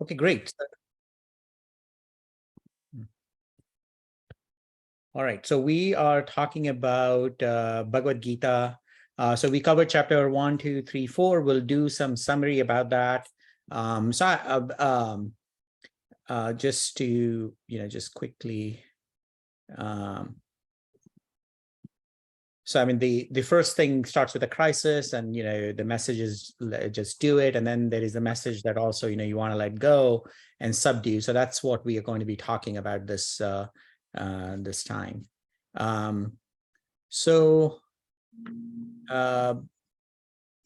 Okay, great. All right, so we are talking about Bhagavad Gita. So we covered chapter 1, 2, 3, 4. We'll do some summary about that. Just to, just quickly. So I mean, the first thing starts with a crisis, and the message is just do it, and then there is a message that also you want to let go and subdue. So that's what we are going to be talking about this this time. So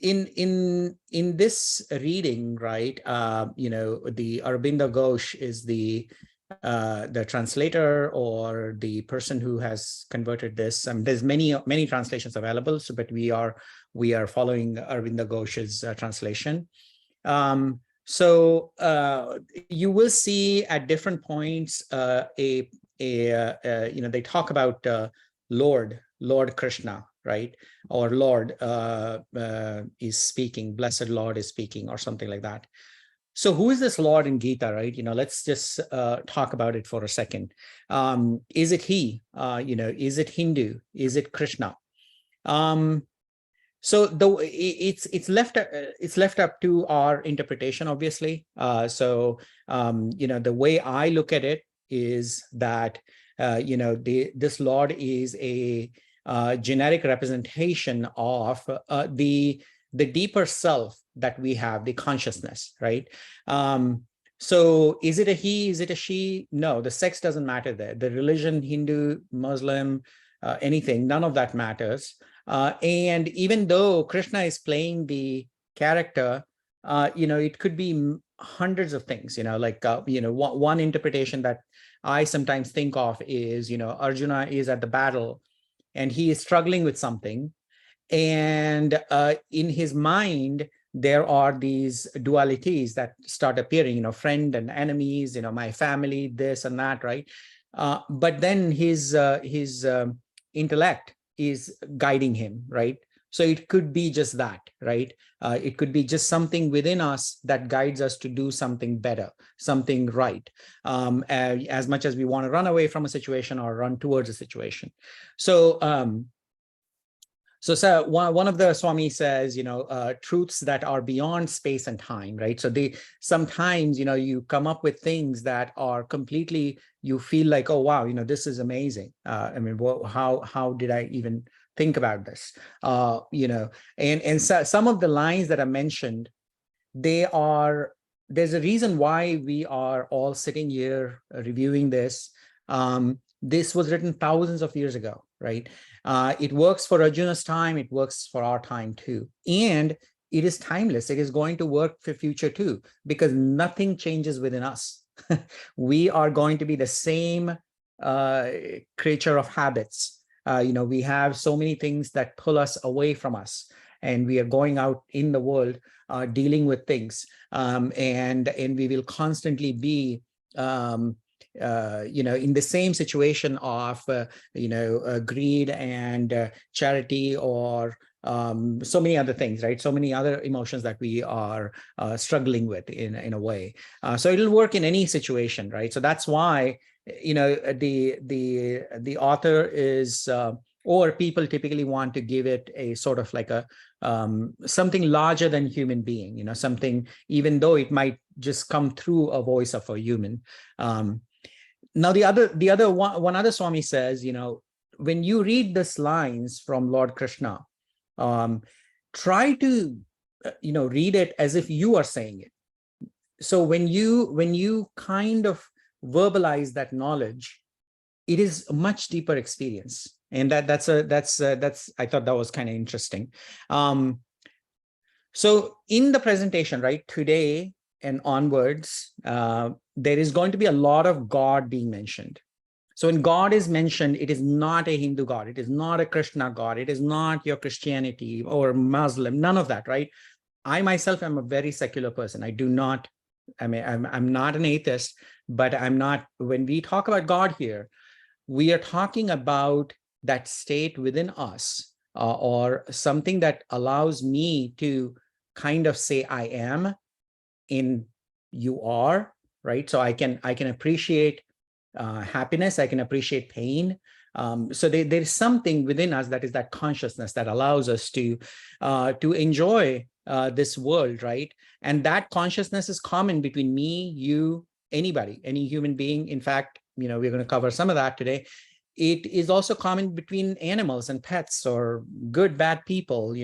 in this reading, right? The Aurobindo Ghosh is the translator or the person who has converted this. There's many translations available, but we are following Aurobindo Ghosh's translation. You will see at different points they talk about Lord Krishna, right? Or Lord is speaking, blessed Lord is speaking, or something like that. So who is this Lord in Gita, right? Let's just talk about it for a second. Is it he? Is it Hindu? Is it Krishna? So it's left up to our interpretation, obviously. The way I look at it is that this Lord is a generic representation of the deeper self that we have, the consciousness, right? So is it a he? Is it a she? No, the sex doesn't matter there. The religion, Hindu, Muslim, anything, none of that matters. And even though Krishna is playing the character, it could be hundreds of things. One interpretation that I sometimes think of is, Arjuna is at the battle and he is struggling with something. And in his mind, there are these dualities that start appearing, friend and enemies, my family, this and that, right? But then his intellect is guiding him, right? So it could be just that, right? It could be just something within us that guides us to do something better, something right, as much as we want to run away from a situation or run towards a situation. So one of the Swami says, truths that are beyond space and time, right? So sometimes, you come up with things that are completely, you feel like, oh, wow, this is amazing. How did I even think about this? And so some of the lines that are mentioned, there's a reason why we are all sitting here reviewing this. This was written thousands of years ago, right? It works for Arjuna's time, it works for our time too. And it is timeless. It is going to work for future too, because nothing changes within us. We are going to be the same creature of habits. We have so many things that pull us away from us, and we are going out in the world dealing with things. And we will constantly be in the same situation of, greed and charity, or so many other things, right? So many other emotions that we are struggling with in a way. So it'll work in any situation, right? So that's why, the author is, or people typically want to give it a sort of like a something larger than human being, something, even though it might just come through a voice of a human. Now, one other Swami says, when you read these lines from Lord Krishna, try to, read it as if you are saying it. So when you kind of verbalize that knowledge, it is a much deeper experience. And that's I thought that was kind of interesting. So in the presentation, right, today and onwards, there is going to be a lot of God being mentioned. So when God is mentioned, it is not a Hindu God. It is not a Krishna God. It is not your Christianity or Muslim, none of that, right? I myself am a very secular person. I'm not an atheist, but when we talk about God here, we are talking about that state within us, or something that allows me to kind of say I am in you are, right? So I can appreciate happiness, I can appreciate pain. So there is something within us that is that consciousness that allows us to enjoy this world, right? And that consciousness is common between me, you, anybody, any human being. In fact, we're going to cover some of that today. It is also common between animals and pets, or good, bad people,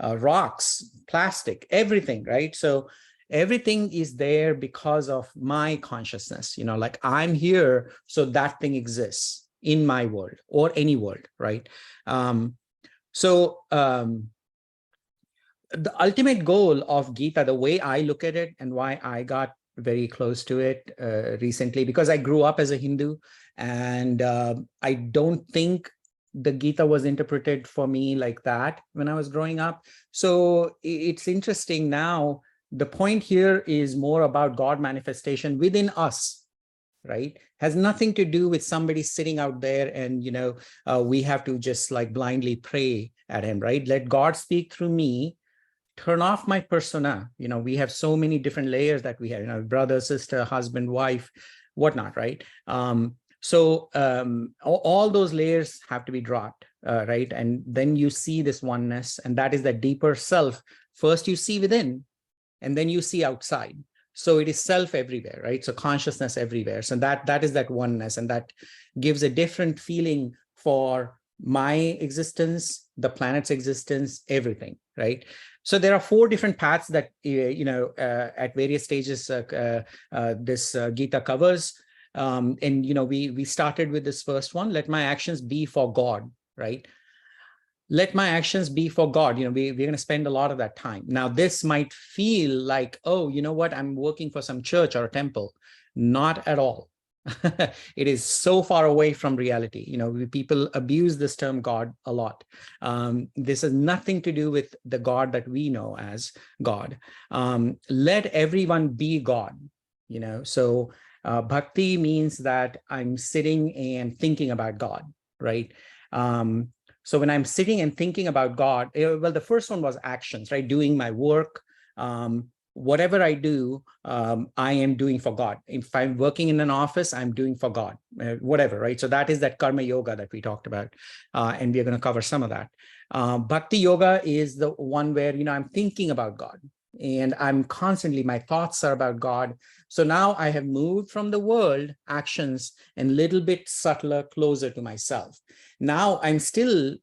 rocks, plastic, everything, right? So everything is there because of my consciousness, like I'm here, so that thing exists in my world or any world, right? The ultimate goal of Gita, the way I look at it and why I got very close to it recently, because I grew up as a Hindu, and I don't think the Gita was interpreted for me like that when I was growing up. So it's interesting now. The point here is more about God manifestation within us, right? Has nothing to do with somebody sitting out there and, we have to just like blindly pray at him, right? Let God speak through me. Turn off my persona. We have so many different layers that we have, brother, sister, husband, wife, whatnot, right? All those layers have to be dropped, right? And then you see this oneness, and that is the deeper self. First you see within, and then you see outside. So it is self everywhere, right? So consciousness everywhere. So that is that oneness, and that gives a different feeling for my existence, the planet's existence, everything, right? So there are 4 different paths that, at various stages this Gita covers. And, we started with this first one, let my actions be for God, right? Let my actions be for God. We're going to spend a lot of that time. Now, this might feel like, oh, you know what? I'm working for some church or a temple. Not at all. It is so far away from reality. People abuse this term God a lot. This has nothing to do with the God that we know as God. Let everyone be God. So bhakti means that I'm sitting and thinking about God, right? So when I'm sitting and thinking about God, well, the first one was actions, right? Doing my work. Whatever I do, I am doing for God. If I'm working in an office, I'm doing for God, whatever, right? So that is that karma yoga that we talked about. And we're going to cover some of that. Bhakti yoga is the one where, I'm thinking about God, and I'm constantly, my thoughts are about God. So now I have moved from the world actions and little bit subtler, closer to myself. Now I'm still,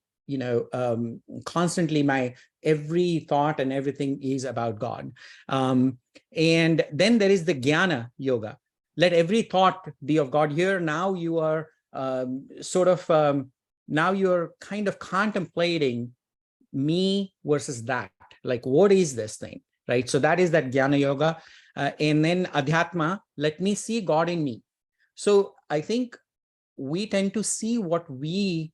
constantly my every thought and everything is about God. And then there is the Jnana yoga. Let every thought be of God. Here now you are now you're kind of contemplating me versus that. Like, what is this thing, right? So that is that Jnana yoga. And then Adhyatma, let me see God in me. So I think we tend to see what we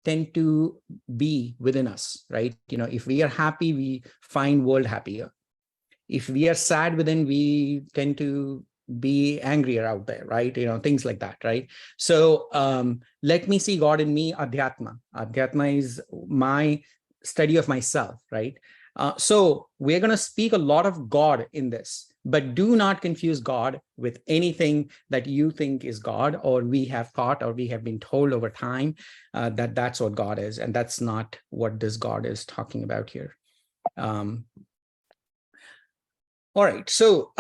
tend to be within us, right? If we are happy, we find world happier. If we are sad within, we tend to be angrier out there, right? Things like that, right? So let me see God in me, Adhyatma. Adhyatma is my study of myself, right? So we're going to speak a lot of God in this, but do not confuse God with anything that you think is God, or we have thought, or we have been told over time that that's what God is. And that's not what this God is talking about here. All right. So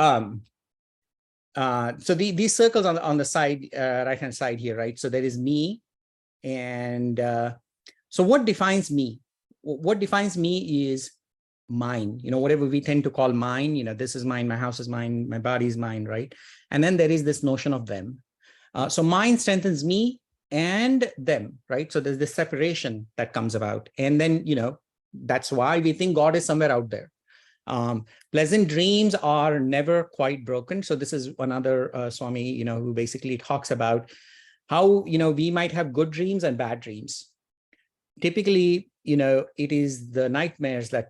these circles on the side, right-hand side here, right? So there is me. And so what defines me? What defines me is mine, whatever we tend to call mine, this is mine, my house is mine, my body is mine, right? And then there is this notion of them. So mine strengthens me and them, right? So there's this separation that comes about. And then, that's why we think God is somewhere out there. Pleasant dreams are never quite broken. So this is another Swami, who basically talks about how, we might have good dreams and bad dreams. Typically, it is the nightmares that,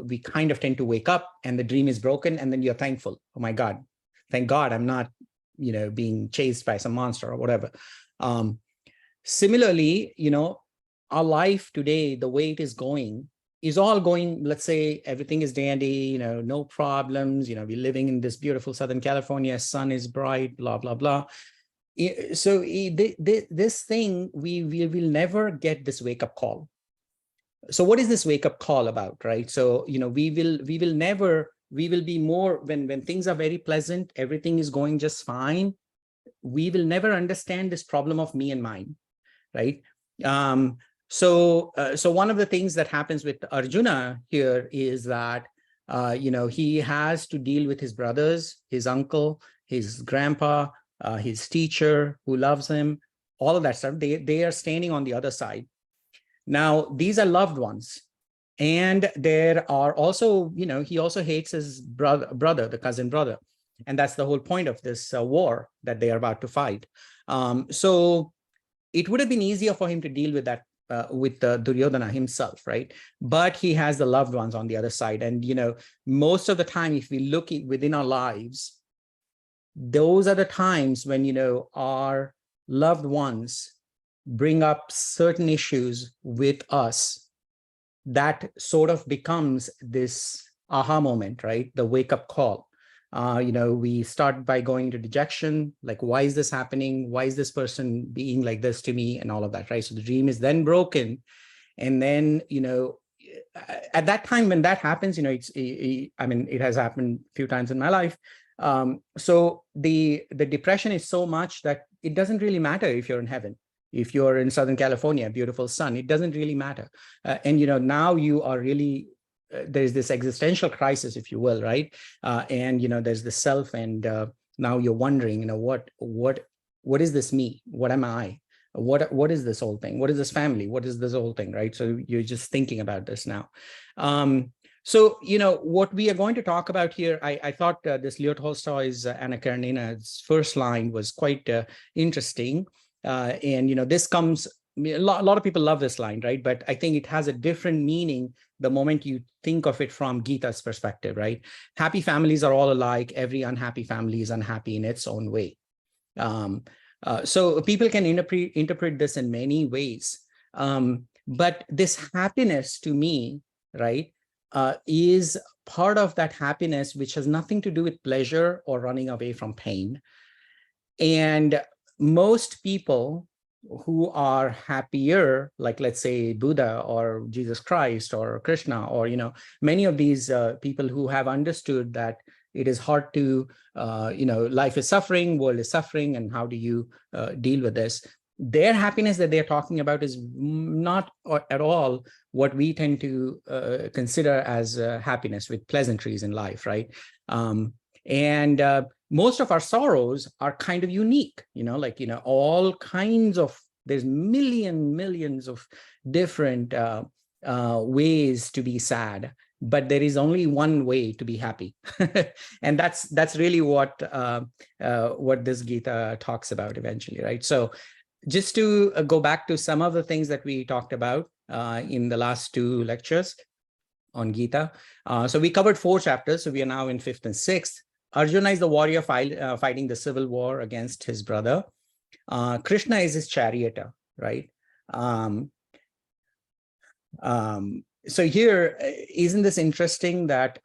we kind of tend to wake up and the dream is broken, and then you're thankful. Oh my God, thank God I'm not, being chased by some monster or whatever. Similarly, our life today, the way it is going, is all going, let's say everything is dandy, no problems, we're living in this beautiful Southern California, sun is bright, blah, blah, blah. So this thing, we will never get this wake-up call. So what is this wake-up call about, right? So, we will be more, when things are very pleasant, everything is going just fine, we will never understand this problem of me and mine, right? So one of the things that happens with Arjuna here is that, he has to deal with his brothers, his uncle, his grandpa, his teacher who loves him, all of that stuff. They are standing on the other side. Now, these are loved ones. And there are also, he also hates his brother, the cousin brother. And that's the whole point of this war that they are about to fight. So it would have been easier for him to deal with that, with Duryodhana himself, right? But he has the loved ones on the other side. And, most of the time, if we look within our lives, those are the times when, our loved ones bring up certain issues with us that sort of becomes this aha moment, right? The wake-up call. We start by going into dejection, like, why is this happening? Why is this person being like this to me? And all of that, right? So the dream is then broken. And then, at that time when that happens, it has happened a few times in my life. So the depression is so much that it doesn't really matter if you're in heaven. If you're in Southern California, beautiful sun, it doesn't really matter. And, now you are really, there's this existential crisis, if you will, right? And, there's the self, and now you're wondering, what is this me? What am I? What is this whole thing? What is this family? What is this whole thing, right? So you're just thinking about this now. So, what we are going to talk about here, I thought this Leo Tolstoy's Anna Karenina's first line was quite interesting. And, this comes, a lot of people love this line, right? But I think it has a different meaning the moment you think of it from Gita's perspective, right? Happy families are all alike. Every unhappy family is unhappy in its own way. So people can interpret this in many ways. But this happiness, to me, right, is part of that happiness which has nothing to do with pleasure or running away from pain. And most people who are happier, like, let's say Buddha or Jesus Christ or Krishna, or, many of these people who have understood that it is hard to, life is suffering, world is suffering, and how do you deal with this? Their happiness that they're talking about is not at all what we tend to consider as happiness, with pleasantries in life, right? And most of our sorrows are kind of unique, all kinds of, there's millions of different ways to be sad, but there is only one way to be happy. And that's really what this Gita talks about eventually, right? So just to go back to some of the things that we talked about in the last two lectures on Gita. So we covered 4 chapters. So we are now in 5th and 6th. Arjuna is the warrior fighting the civil war against his brother. Krishna is his charioteer, right? So here, isn't this interesting that,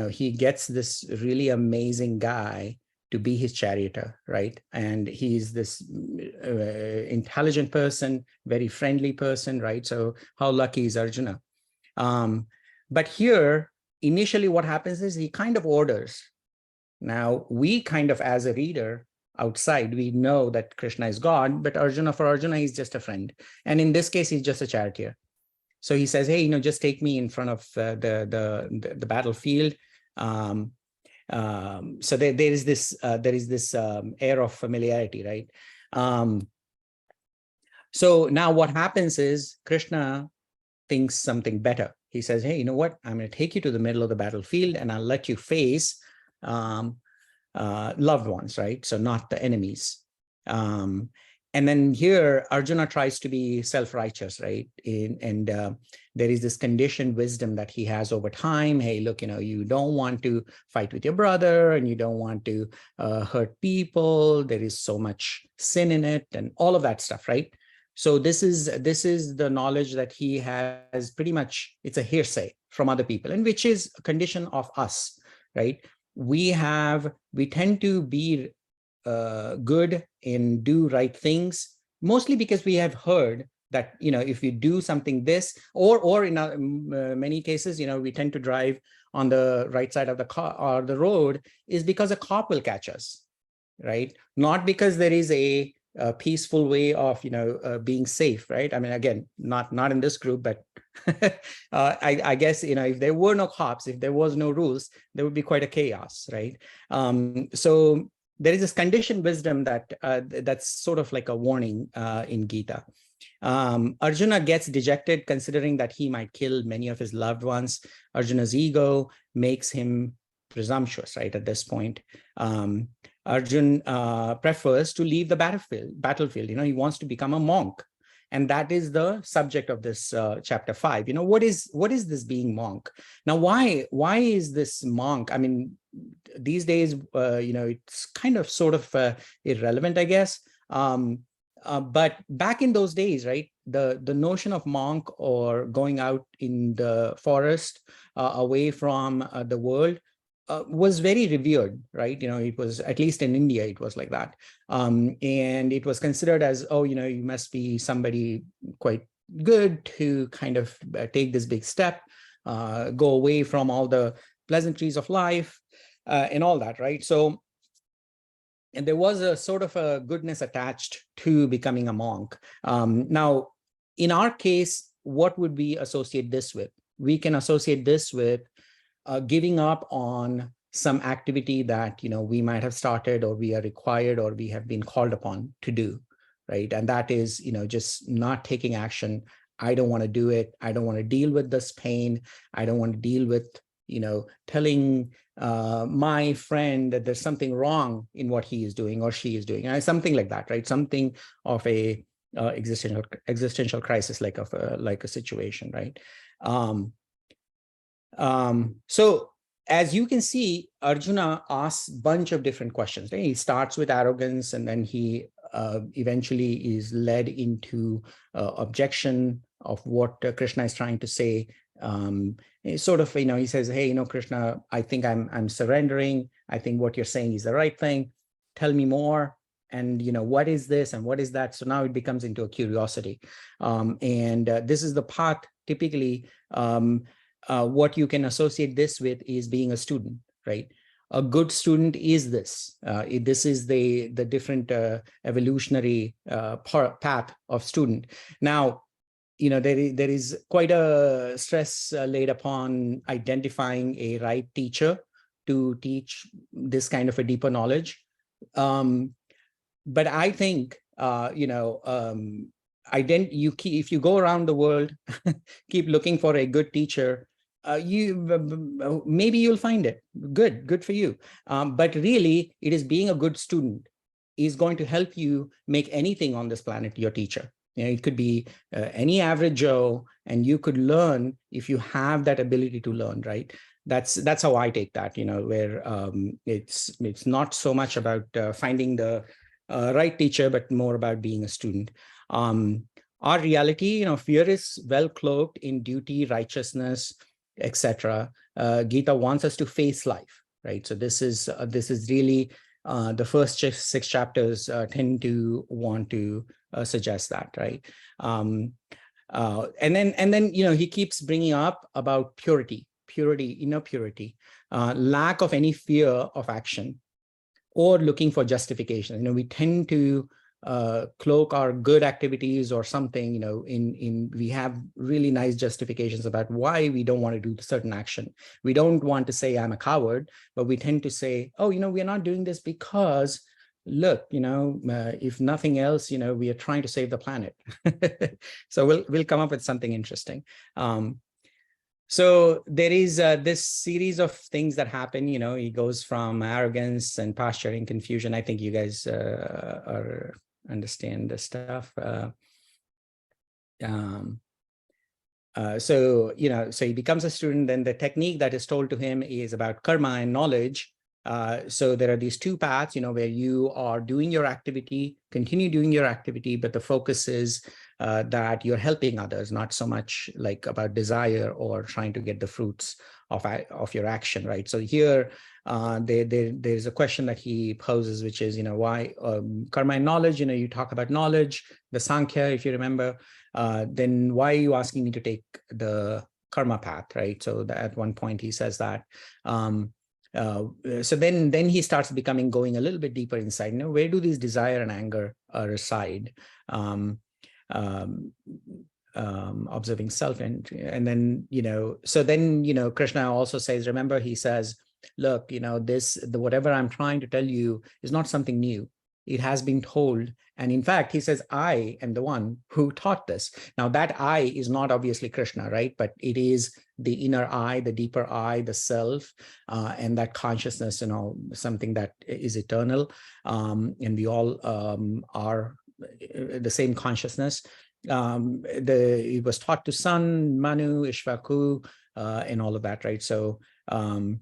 he gets this really amazing guy to be his charioteer, right? And he's this intelligent person, very friendly person, right? So how lucky is Arjuna? But here, initially what happens is he kind of orders. Now, we kind of, as a reader outside, we know that Krishna is God, but for Arjuna, he's just a friend. And in this case, he's just a charioteer. So he says, hey, just take me in front of the battlefield. So there is this air of familiarity, right? So now what happens is Krishna thinks something better. He says, hey, you know what? I'm going to take you to the middle of the battlefield, and I'll let you face loved ones, right? So not the enemies. And then here, Arjuna tries to be self-righteous, right? And there is this conditioned wisdom that he has over time. Hey, look, you don't want to fight with your brother, and you don't want to hurt people. There is so much sin in it, and all of that stuff, right? So this is the knowledge that he has pretty much, it's a hearsay from other people, and which is a condition of us, right? We tend to be good and do right things, mostly because we have heard that, if you do something this, or in many cases, we tend to drive on the right side of the car or the road, is because a cop will catch us, right? Not because there is a peaceful way of being safe, right? I mean, again, not in this group, but I guess if there were no cops, if there was no rules, there would be quite a chaos, right? So there is this conditioned wisdom that's sort of like a warning in Gita. Arjuna gets dejected considering that he might kill many of his loved ones. Arjuna's ego makes him presumptuous, right? At this point, Arjun prefers to leave the battlefield. He wants to become a monk. And that is the subject of this chapter 5. What is this being monk? Now, why is this monk? I mean, these days, it's kind of sort of irrelevant, I guess. But back in those days, right, the notion of monk or going out in the forest away from the world was very revered, right? It was, at least in India, it was like that. And it was considered as, you must be somebody quite good to kind of take this big step, go away from all the pleasantries of life and all that, right? So, and there was a sort of a goodness attached to becoming a monk. Now, in our case, what would we associate this with? We can associate this with giving up on some activity that we might have started, or we are required, or we have been called upon to do, right? And that is just not taking action. I don't want to do it. I don't want to deal with this pain. I don't want to deal with telling my friend that there's something wrong in what he is doing or she is doing, and something like that, right? Something of a existential crisis, like a situation, right? So as you can see, Arjuna asks a bunch of different questions. Right? He starts with arrogance, and then he eventually is led into objection of what Krishna is trying to say. Sort of, he says, hey, Krishna, I think I'm surrendering. I think what you're saying is the right thing. Tell me more. And, what is this and what is that? So now it becomes into a curiosity. And this is the path, typically, what you can associate this with is being a student, right? A good student is this. This is the different evolutionary path of student. Now, there is quite a stress laid upon identifying a right teacher to teach this kind of a deeper knowledge. But I think, if you go around the world, keep looking for a good teacher, maybe you'll find it. Good for you. But really, it is being a good student is going to help you make anything on this planet your teacher. It could be any average Joe, and you could learn if you have that ability to learn, right? That's how I take that, where it's not so much about finding the right teacher, but more about being a student. Our reality, fear is well cloaked in duty, righteousness, etc. Gita wants us to face life, right? So this is really the first 6 chapters tend to want to suggest that, right? And then he keeps bringing up about purity, inner purity, lack of any fear of action, or looking for justification. We tend to cloak our good activities or something, we have really nice justifications about why we don't want to do certain action. We don't want to say I'm a coward, but we tend to say, oh, we're not doing this because look, if nothing else, we are trying to save the planet. So we'll come up with something interesting. So there is this series of things that happen. He goes from arrogance and posturing, confusion. I think you guys understand this stuff. So he becomes a student. Then the technique that is told to him is about karma and knowledge. So there are these two paths, where you are doing your activity, continue doing your activity, but the focus is that you're helping others, not so much like about desire or trying to get the fruits of your action, right? So here, there's a question that he poses, which is, why karma and knowledge, you talk about knowledge, the Sankhya, if you remember, then why are you asking me to take the karma path, right? So at one point he says that. So then he starts going a little bit deeper inside. Where do these desire and anger reside? Observing self, and then so then Krishna also says, remember, he says, look, whatever I'm trying to tell you is not something new. It has been told. And in fact, he says, I am the one who taught this. Now, that I is not obviously Krishna, right? But it is the inner I, the deeper I, the self, and that consciousness, something that is eternal. And we all are the same consciousness. It was taught to Sun, Manu, Ishvaku, and all of that, right? So, and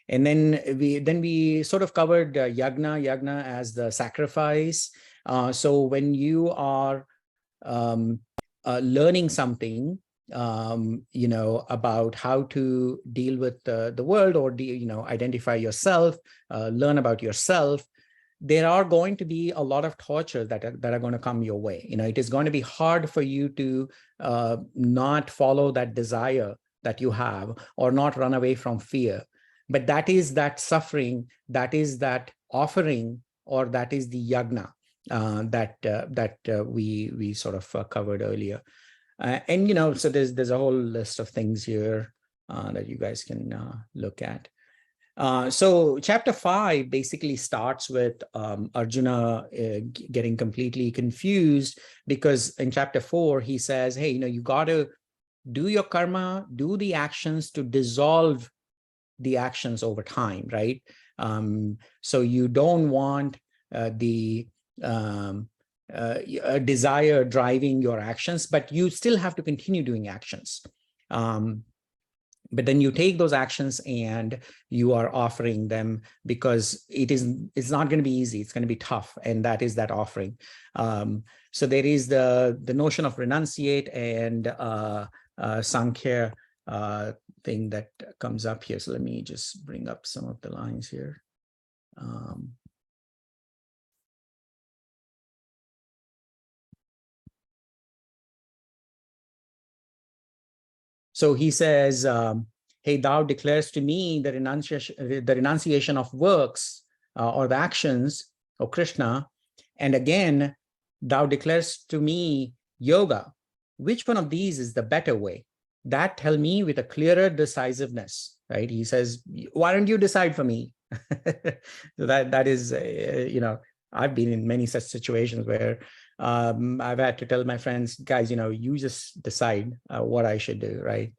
then we sort of covered yagna as the sacrifice. So when you are learning something, about how to deal with the world, or identify yourself, learn about yourself, there are going to be a lot of torture that are going to come your way. It is going to be hard for you to not follow that desire that you have, or not run away from fear. But that is that suffering, that is that offering, or that is the yagna that we sort of covered earlier. And so there's a whole list of things here that you guys can look at. So chapter 5 basically starts with Arjuna getting completely confused, because in chapter 4 he says, hey, you got to do your karma, do the actions to dissolve the actions over time, right? So you don't want the desire driving your actions, but you still have to continue doing actions. But then you take those actions and you are offering them, because it's not going to be easy. It's going to be tough. And that is that offering. So there is the notion of renunciate and Sankhya thing that comes up here. So let me just bring up some of the lines here. So he says, hey, thou declares to me the renunciation of works or the actions, O Krishna. And again, thou declares to me yoga. Which one of these is the better way? That tell me with a clearer decisiveness, right? He says, why don't you decide for me? So that is, I've been in many such situations where I've had to tell my friends, guys, you just decide what I should do, right?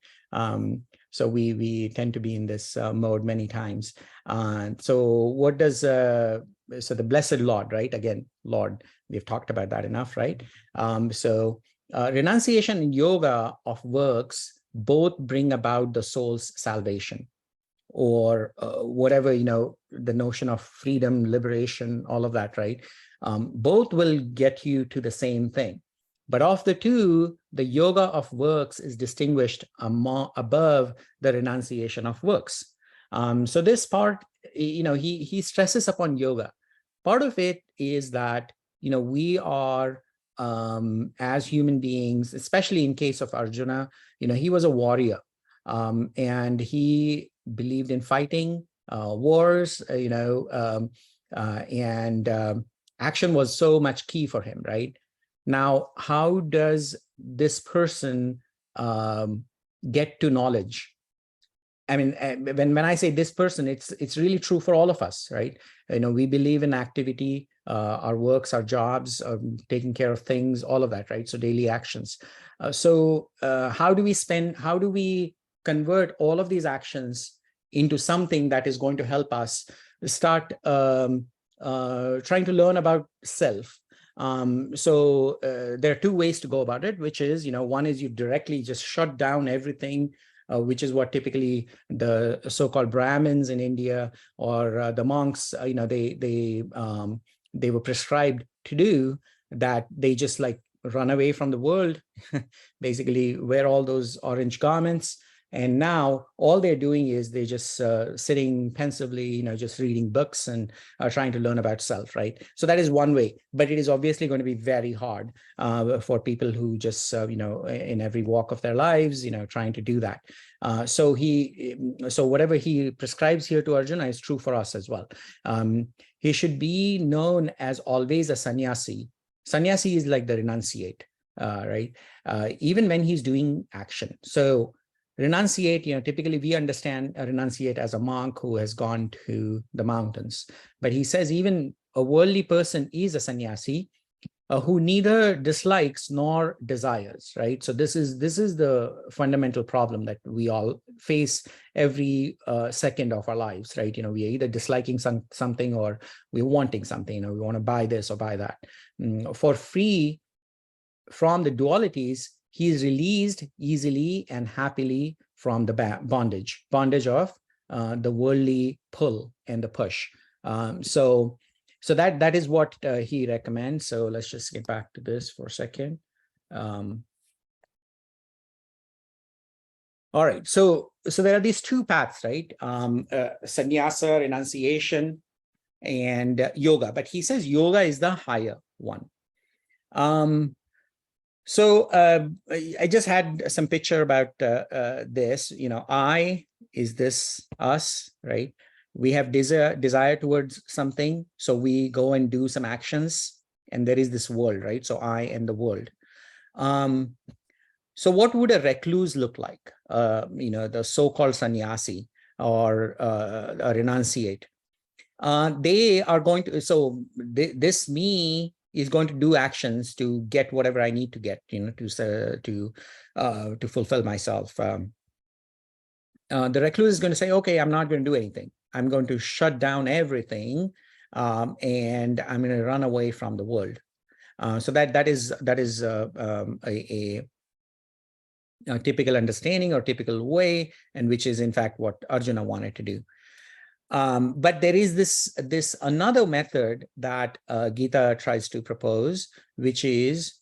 So we tend to be in this mode many times. So what does, so the blessed Lord, right? Again, Lord, we've talked about that enough, right? So renunciation and yoga of works both bring about the soul's salvation, or whatever, the notion of freedom, liberation, all of that, right? Both will get you to the same thing. But of the two, the yoga of works is distinguished above the renunciation of works. So this part, he stresses upon yoga. Part of it is that, we are, as human beings, especially in case of Arjuna, he was a warrior, and he believed in fighting wars, and action was so much key for him, right? Now, how does this person get to knowledge? I mean, when I say this person, it's really true for all of us, right? We believe in activity, our works, our jobs, taking care of things, all of that, right? So daily actions. So how do we convert all of these actions into something that is going to help us start trying to learn about self? So there are two ways to go about it, which is, one is you directly just shut down everything which is what typically the so-called Brahmins in India or the monks, they were prescribed to do, that they just like run away from the world, basically wear all those orange garments. And now all they're doing is they're just sitting pensively, just reading books and trying to learn about self, right? So that is one way, but it is obviously going to be very hard for people who just, in every walk of their lives, trying to do that. So whatever he prescribes here to Arjuna is true for us as well. He should be known as always a sannyasi. Sannyasi is like the renunciate, right? Even when he's doing action. So renunciate, typically we understand a renunciate as a monk who has gone to the mountains. But he says even a worldly person is a sannyasi who neither dislikes nor desires, right? So this is the fundamental problem that we all face every second of our lives, right? We're either disliking something or we're wanting something, we want to buy this or buy that. For free from the dualities, he is released easily and happily from the bondage of the worldly pull and the push. So that is what he recommends. So let's just get back to this for a second. All right. So there are these two paths, right? Sannyasa, renunciation, and yoga. But he says yoga is the higher one. So I just had some picture about this. I is this us, right? We have desire towards something, so we go and do some actions, and there is this world, right? So I and the world. So what would a recluse look like? The so-called sannyasi or a renunciate. They are going to, so this me is going to do actions to get whatever I need to get, to fulfill myself. The recluse is going to say, okay, I'm not going to do anything. I'm going to shut down everything, and I'm going to run away from the world. So that is a typical understanding or typical way, and which is in fact what Arjuna wanted to do. But there is this another method that Gita tries to propose, which is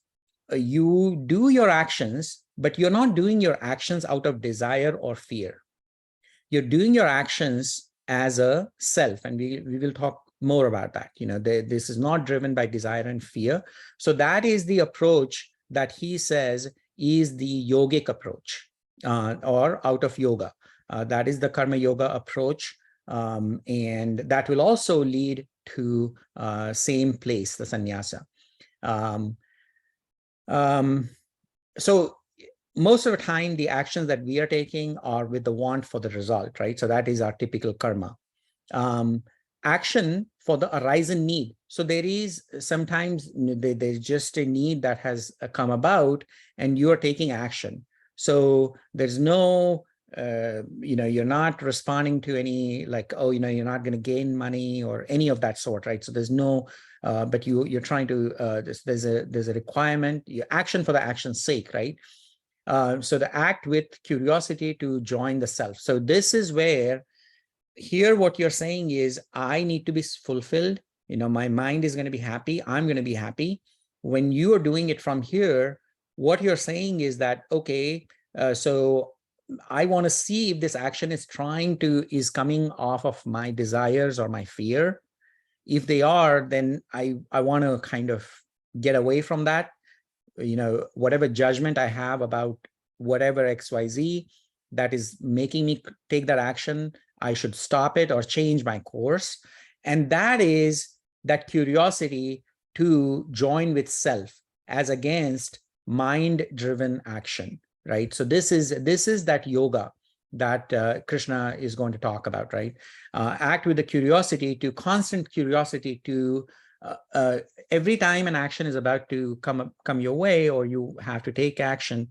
you do your actions, but you're not doing your actions out of desire or fear. You're doing your actions as a self, and we will talk more about that. This is not driven by desire and fear. So that is the approach that he says is the yogic approach, or out of yoga. That is the karma yoga approach. And that will also lead to same place, the sannyasa. So most of the time, the actions that we are taking are with the want for the result, right? So that is our typical karma. Action for the arisen need. So there is sometimes there's just a need that has come about, and you are taking action. So there's no you're not responding to any like, oh, you're not going to gain money or any of that sort, right? So there's no, but you're trying to, there's a requirement, your action for the action's sake, right? So the act with curiosity to join the self. So this is where here what you're saying is I need to be fulfilled. My mind is going to be happy. I'm going to be happy. When you are doing it from here, what you're saying is that, okay, so I want to see if this action is coming off of my desires or my fear. If they are, then I want to kind of get away from that. Whatever judgment I have about whatever XYZ that is making me take that action, I should stop it or change my course. And that is that curiosity to join with self as against mind-driven action. Right. So this is that yoga that Krishna is going to talk about, right? Act with the curiosity, to constant curiosity to every time an action is about to come your way, or you have to take action,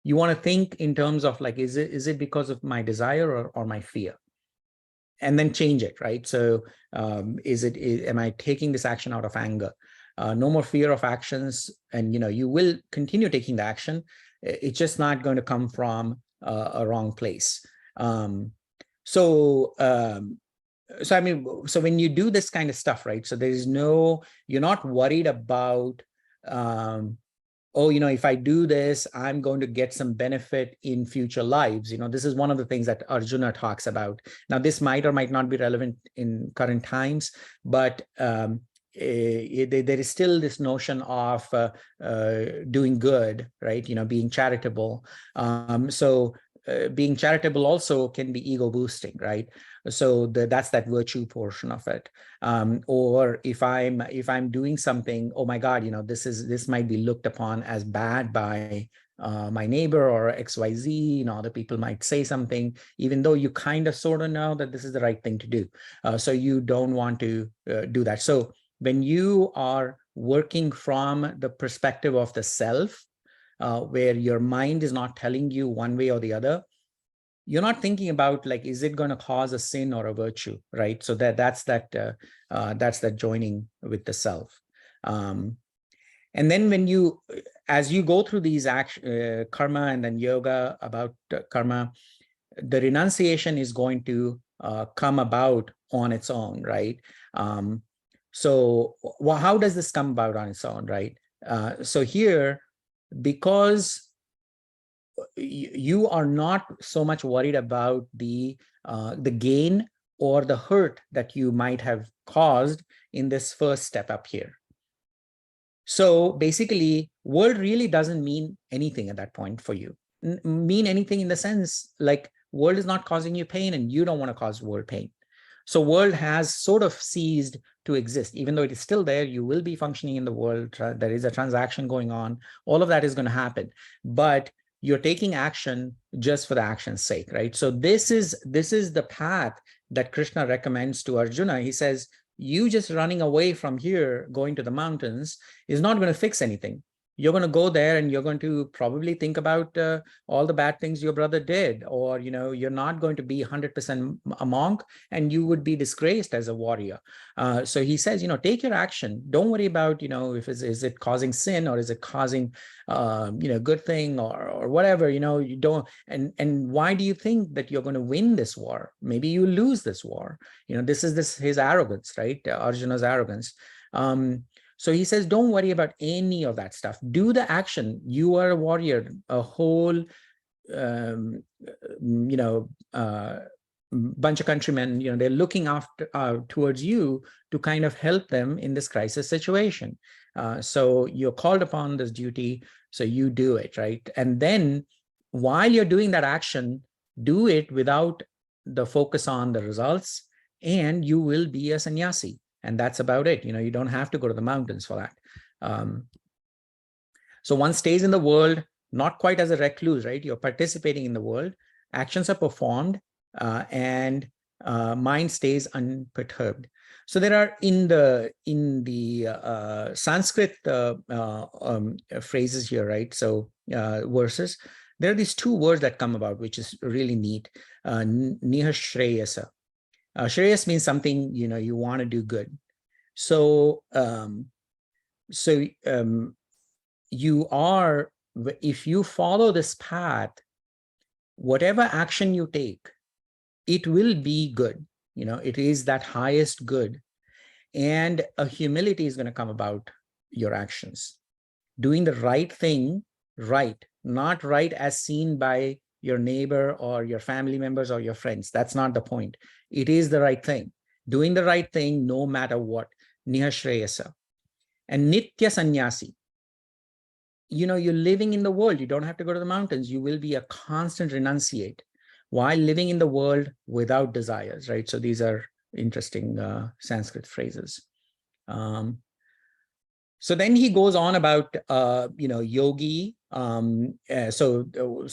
you want to think in terms of like, is it because of my desire or my fear? And then change it, right? So am I taking this action out of anger? No more fear of actions, and you will continue taking the action. It's just not going to come from a wrong place. So I mean, so when you do this kind of stuff, right? So you're not worried about, oh, if I do this, I'm going to get some benefit in future lives. This is one of the things that Arjuna talks about. Now, this might or might not be relevant in current times, but there is still this notion of doing good, right? Being charitable. So being charitable also can be ego boosting, right? So that's that virtue portion of it. Or if I'm doing something, oh my God, this might be looked upon as bad by my neighbor or XYZ, other people might say something, even though you kind of sort of know that this is the right thing to do. So you don't want to do that. So when you are working from the perspective of the self, where your mind is not telling you one way or the other, you're not thinking about like, is it going to cause a sin or a virtue, right? So that's that joining with the self. And then as you go through these karma and then yoga about karma, the renunciation is going to come about on its own, right? So how does this come about on its own, right? So here, because you are not so much worried about the gain or the hurt that you might have caused in this first step up here. So basically, world really doesn't mean anything at that point for you. Mean anything in the sense like world is not causing you pain and you don't want to cause world pain. So world has sort of ceased to exist. Even though it is still there, you will be functioning in the world. There is a transaction going on. All of that is going to happen. But you're taking action just for the action's sake, right? So this is the path that Krishna recommends to Arjuna. He says, you just running away from here, going to the mountains, is not going to fix anything. You're going to go there and you're going to probably think about all the bad things your brother did, or you're not going to be 100% a monk, and you would be disgraced as a warrior. So he says, take your action. Don't worry about if is it causing sin or is it causing good thing or whatever. You don't. And why do you think that you're going to win this war? Maybe you lose this war. This is his arrogance, right? Arjuna's arrogance. So he says, don't worry about any of that stuff. Do the action. You are a warrior, a whole, bunch of countrymen, they're looking after towards you to kind of help them in this crisis situation. So you're called upon this duty, so you do it, right? And then while you're doing that action, do it without the focus on the results, and you will be a sannyasi. And that's about it. You don't have to go to the mountains for that. So one stays in the world, not quite as a recluse, right? You're participating in the world. Actions are performed, and mind stays unperturbed. So there are in the Sanskrit phrases here, right? So verses. There are these two words that come about, which is really neat. Nihashreyasa. Shreyas means something, you want to do good. So, you are, if you follow this path, whatever action you take, it will be good. It is that highest good. And a humility is going to come about your actions. Doing the right thing, right, not right as seen by your neighbor or your family members or your friends. That's not the point. It is the right thing. Doing the right thing no matter what. Nihashreyasa. And Nitya Sannyasi. You're living in the world. You don't have to go to the mountains. You will be a constant renunciate while living in the world without desires, right? So these are interesting Sanskrit phrases. So then he goes on about, yogi. So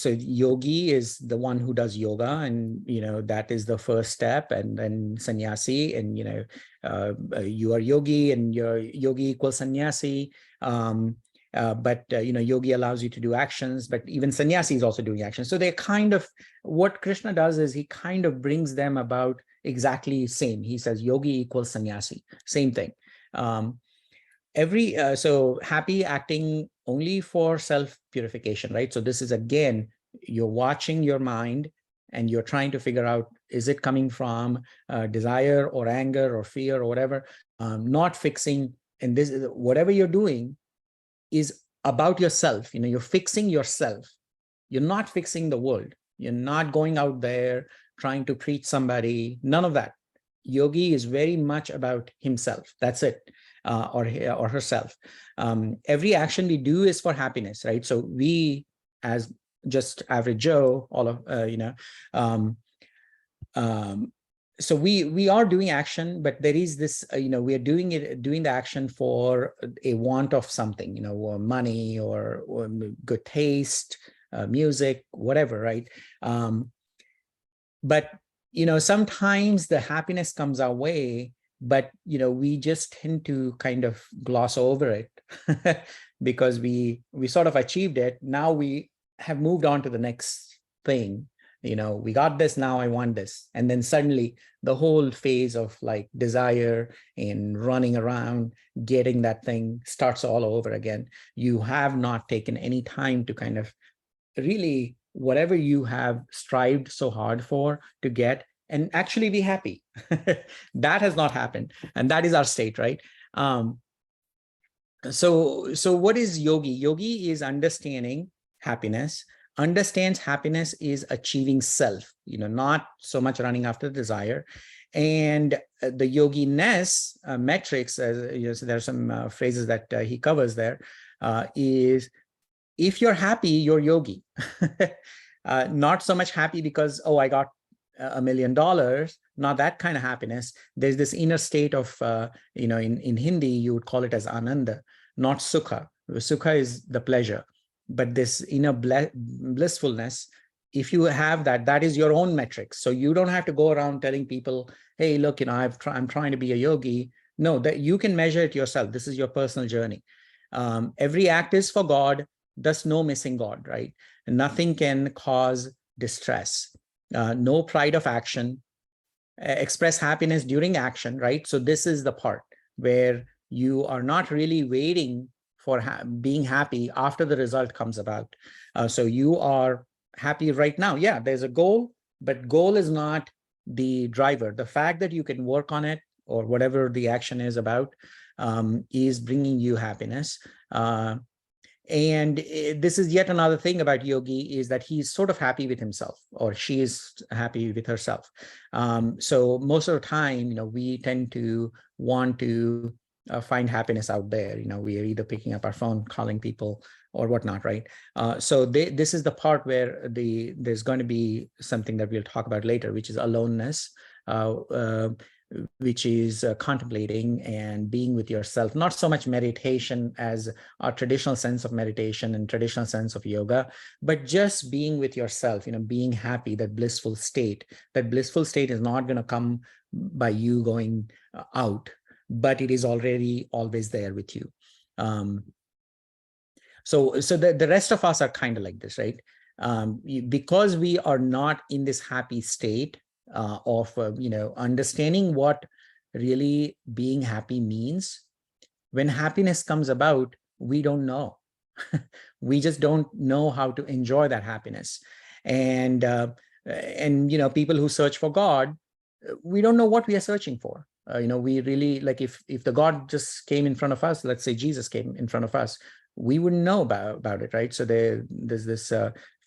yogi is the one who does yoga, and, that is the first step. And then sannyasi, and, you are yogi, and your yogi equals sannyasi. But yogi allows you to do actions, but even sannyasi is also doing actions. So they're kind of, what Krishna does is he kind of brings them about exactly same. He says yogi equals sannyasi, same thing. So happy acting only for self purification, right? So this is again you're watching your mind and you're trying to figure out, is it coming from desire or anger or fear or whatever, not fixing. And this, whatever you're doing is about yourself. You're fixing yourself. You're not fixing the world. You're not going out there trying to preach somebody, none of that. Yogi is very much about himself. That's it, or herself. Every action we do is for happiness, right? So we, as just average Joe, all of um, um, so we are doing action, but there is this, we are doing the action for a want of something, or money or good taste, music, whatever, right? But sometimes the happiness comes our way, but we just tend to kind of gloss over it because we sort of achieved it. Now we have moved on to the next thing. We got this, now I want this. And then suddenly the whole phase of like desire and running around getting that thing starts all over again. You have not taken any time to kind of really, whatever you have strived so hard for to get and actually be happy. That has not happened. And that is our state, right? So what is yogi? Yogi is understanding happiness. Understands happiness is achieving self, not so much running after desire. And the yoginess metrics, so there are some phrases that he covers there, is if you're happy, you're yogi. Not so much happy because, oh, I got $1 million, not that kind of happiness. There's this inner state of, in Hindi, you would call it as ananda, not sukha. Sukha is the pleasure, but this inner blissfulness, if you have that, that is your own metrics. So you don't have to go around telling people, hey, look, I'm trying to be a yogi. No, that you can measure it yourself. This is your personal journey. Every act is for God. Thus no missing God, right? Nothing can cause distress. No pride of action. Express happiness during action, right? So this is the part where you are not really waiting for being happy after the result comes about. So you are happy right now. Yeah, there's a goal, but goal is not the driver. The fact that you can work on it or whatever the action is about is bringing you happiness. And this is yet another thing about yogi, is that he's sort of happy with himself, or she is happy with herself. So most of the time, we tend to want to find happiness out there. We are either picking up our phone, calling people, or whatnot, right? So this is the part where there's going to be something that we'll talk about later, which is aloneness. Which is contemplating and being with yourself, not so much meditation as our traditional sense of meditation and traditional sense of yoga, but just being with yourself, being happy, that blissful state. That blissful state is not going to come by you going out, but it is already always there with you. So the rest of us are kind of like this, right? Because we are not in this happy state, of understanding what really being happy means. When happiness comes about, we don't know. We just don't know how to enjoy that happiness. And people who search for God, we don't know what we are searching for. We really, like, if the God just came in front of us, let's say Jesus came in front of us, we wouldn't know about it, right? So there's this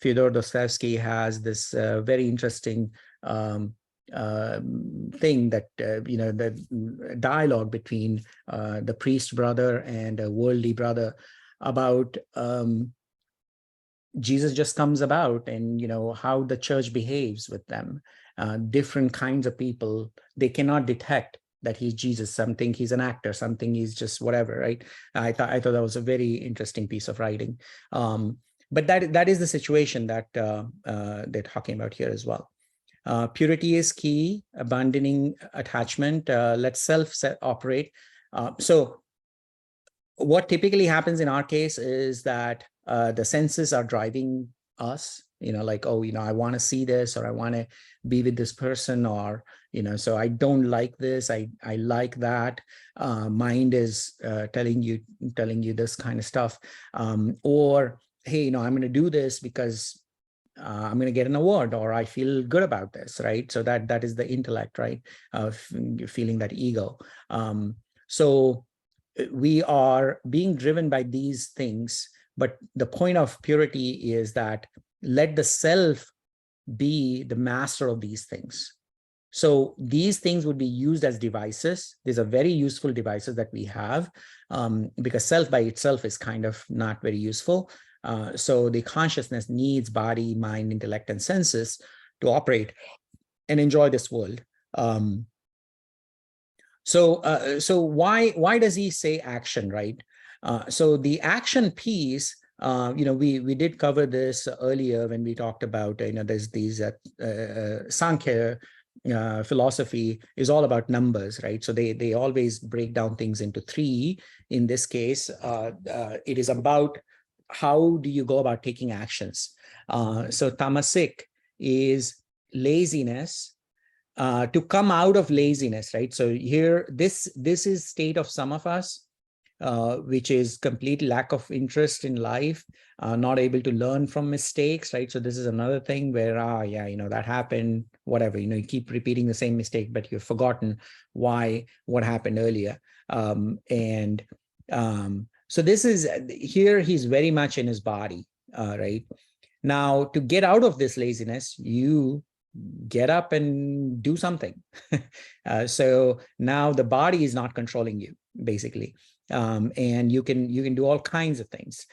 Fyodor Dostoevsky has this very interesting thing that the dialogue between the priest brother and a worldly brother about Jesus just comes about, and how the church behaves with them. Different kinds of people, they cannot detect that he's Jesus. Some think he's an actor, something he's just whatever, right? I thought that was a very interesting piece of writing. But that is the situation that they're talking about here as well. Purity is key, abandoning attachment, let self operate. So what typically happens in our case is that the senses are driving us, like, oh, I want to see this, or I want to be with this person, or, so I don't like this, I like that. Mind is telling you this kind of stuff. Or, hey, I'm going to do this because I'm going to get an award, or I feel good about this, right? So that is the intellect, right? Feeling that ego. So we are being driven by these things, but the point of purity is that let the self be the master of these things. So these things would be used as devices. These are very useful devices that we have, because self by itself is kind of not very useful. So the consciousness needs body, mind, intellect, and senses to operate and enjoy this world. So why does he say action, right? So the action piece, we did cover this earlier when we talked about, there's these Sankhya philosophy is all about numbers, right? So they always break down things into three. In this case, it is about how do you go about taking actions. So tamasic is laziness. To come out of laziness, right? So here, this is state of some of us, which is complete lack of interest in life, not able to learn from mistakes, right? So this is another thing where, that happened, whatever, you keep repeating the same mistake, but you've forgotten what happened earlier. So this is, here he's very much in his body, right? Now, to get out of this laziness, you get up and do something. So now the body is not controlling you, basically. And you can do all kinds of things.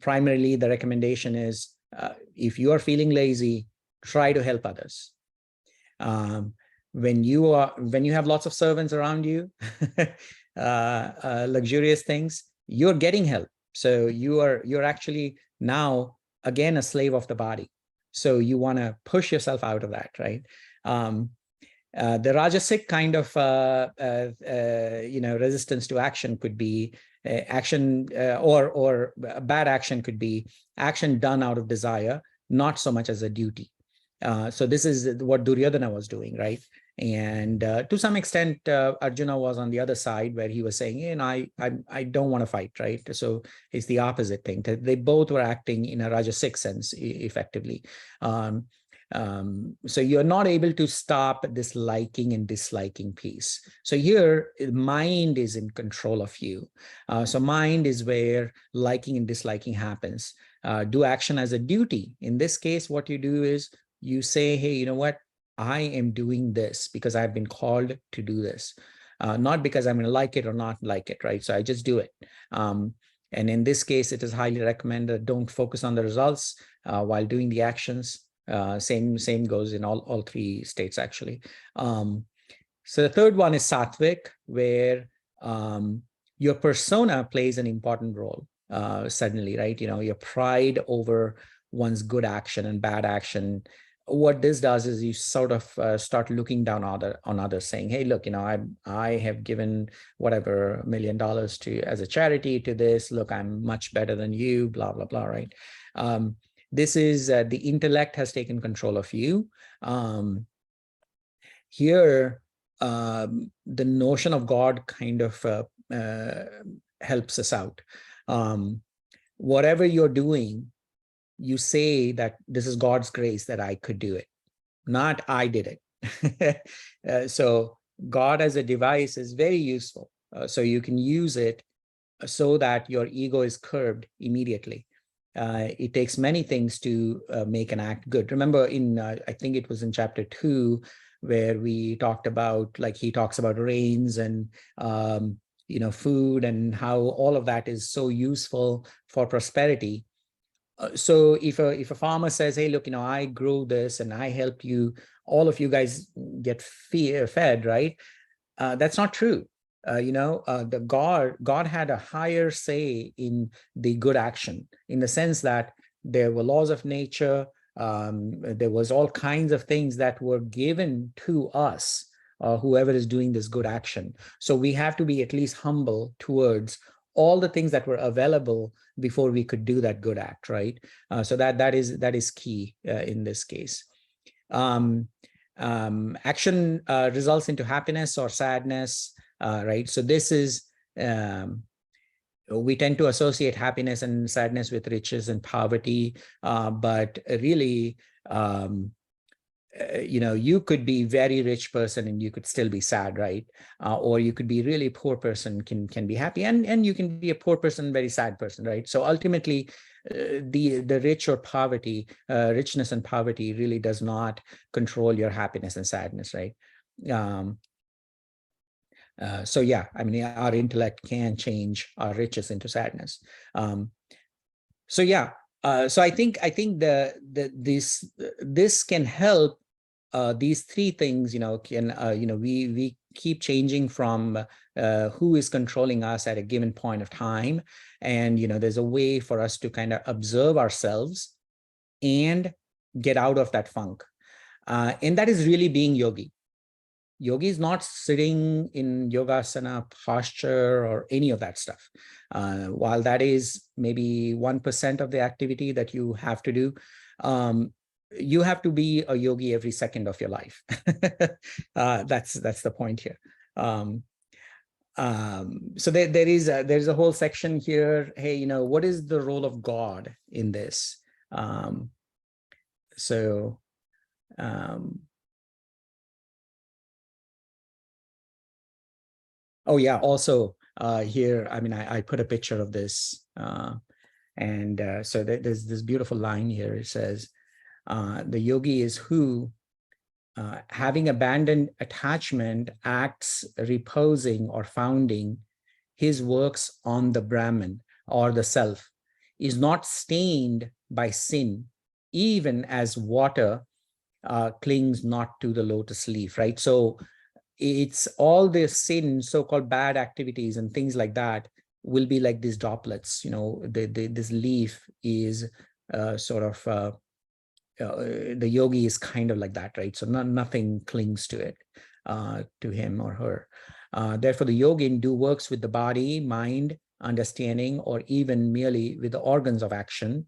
Primarily the recommendation is, if you are feeling lazy, try to help others. When you have lots of servants around you, luxurious things, you're getting help. So you're actually now again a slave of the body. So you want to push yourself out of that, right? The rajasic kind of resistance to action could be action, or bad action could be action done out of desire, not so much as a duty. So this is what Duryodhana was doing, right? And to some extent, Arjuna was on the other side, where he was saying, I don't want to fight, right? So it's the opposite thing. They both were acting in a rajasic sense, effectively. So you're not able to stop this liking and disliking piece. So here, mind is in control of you. So mind is where liking and disliking happens. Do action as a duty. In this case, what you do is you say, hey, you know what? I am doing this because I've been called to do this, not because I'm going to like it or not like it, right? So I just do it. And in this case, it is highly recommended, don't focus on the results while doing the actions. Same goes in all three states, actually. So the third one is sattvic, where your persona plays an important role suddenly, right? Your pride over one's good action and bad action. What this does is you sort of start looking down on others, saying, hey, look, I have given whatever $1 million as a charity to this. Look, I'm much better than you, blah, blah, blah, right? This is the intellect has taken control of you. Here, the notion of God kind of helps us out. Whatever you're doing, you say that this is God's grace that I could do it, not I did it. So God as a device is very useful. So you can use it so that your ego is curbed immediately. It takes many things to make an act good. Remember I think it was in chapter 2, where we talked about, like, he talks about rains and food, and how all of that is so useful for prosperity. So if a farmer says, hey, look, I grew this and I helped you, all of you guys get fed, right? That's not true. The God had a higher say in the good action, in the sense that there were laws of nature. There was all kinds of things that were given to us, whoever is doing this good action. So we have to be at least humble towards all the things that were available before we could do that good act, right? So that is key in this case. Action results into happiness or sadness, right? So this is we tend to associate happiness and sadness with riches and poverty, but really, you could be very rich person and you could still be sad, right? Or you could be really poor person, can be happy, and you can be a poor person, very sad person, right? So ultimately, the rich or poverty, richness and poverty really does not control your happiness and sadness, right? Um, so yeah, I mean, our intellect can change our riches into sadness. So yeah, so I think this can help. These three things, can we keep changing from who is controlling us at a given point of time, and there's a way for us to kind of observe ourselves and get out of that funk, and that is really being yogi. Yogi is not sitting in yogasana posture or any of that stuff. While that is maybe 1% of the activity that you have to do, you have to be a yogi every second of your life. That's the point here. So there's a whole section here. Hey, what is the role of God in this? Um, so Oh yeah, also here, I mean, I put a picture of this, and so there's this beautiful line here. It says, the yogi is who, having abandoned attachment, acts reposing or founding his works on the Brahman or the self, is not stained by sin, even as water clings not to the lotus leaf, right? So it's all the sin, so-called bad activities and things like that will be like these droplets. This leaf is sort of the yogi is kind of like that, right? So nothing clings to it, to him or her. Therefore, the yogin do works with the body, mind, understanding, or even merely with the organs of action,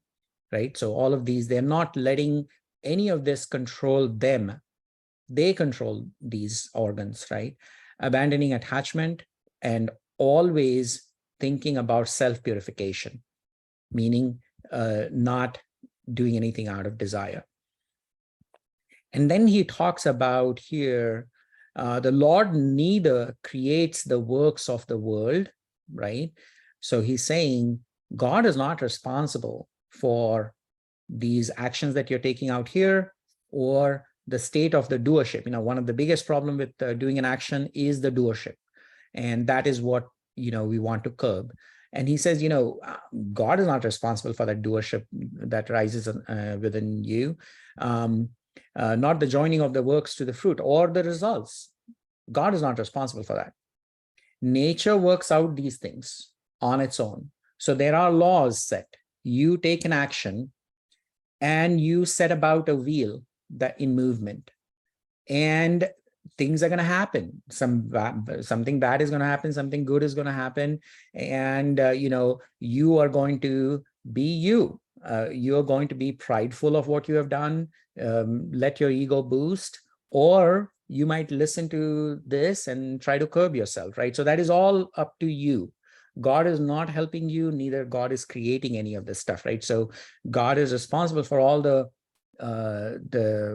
right? So all of these, they're not letting any of this control them. They control these organs, right? Abandoning attachment and always thinking about self-purification, meaning not doing anything out of desire. And then he talks about here, the Lord neither creates the works of the world, right? So he's saying God is not responsible for these actions that you're taking out here, or the state of the doership. One of the biggest problem with doing an action is the doership, and that is what we want to curb. And he says, God is not responsible for that doership that rises within you, not the joining of the works to the fruit or the results. God is not responsible for that. Nature works out these things on its own. So there are laws set. You take an action and you set about a wheel that in movement, and things are going to happen. Something bad is going to happen, something good is going to happen, and you are going to be you. You're going to be prideful of what you have done, let your ego boost, or you might listen to this and try to curb yourself, right? So that is all up to you. God is not helping you, neither God is creating any of this stuff, right? So God is responsible for all the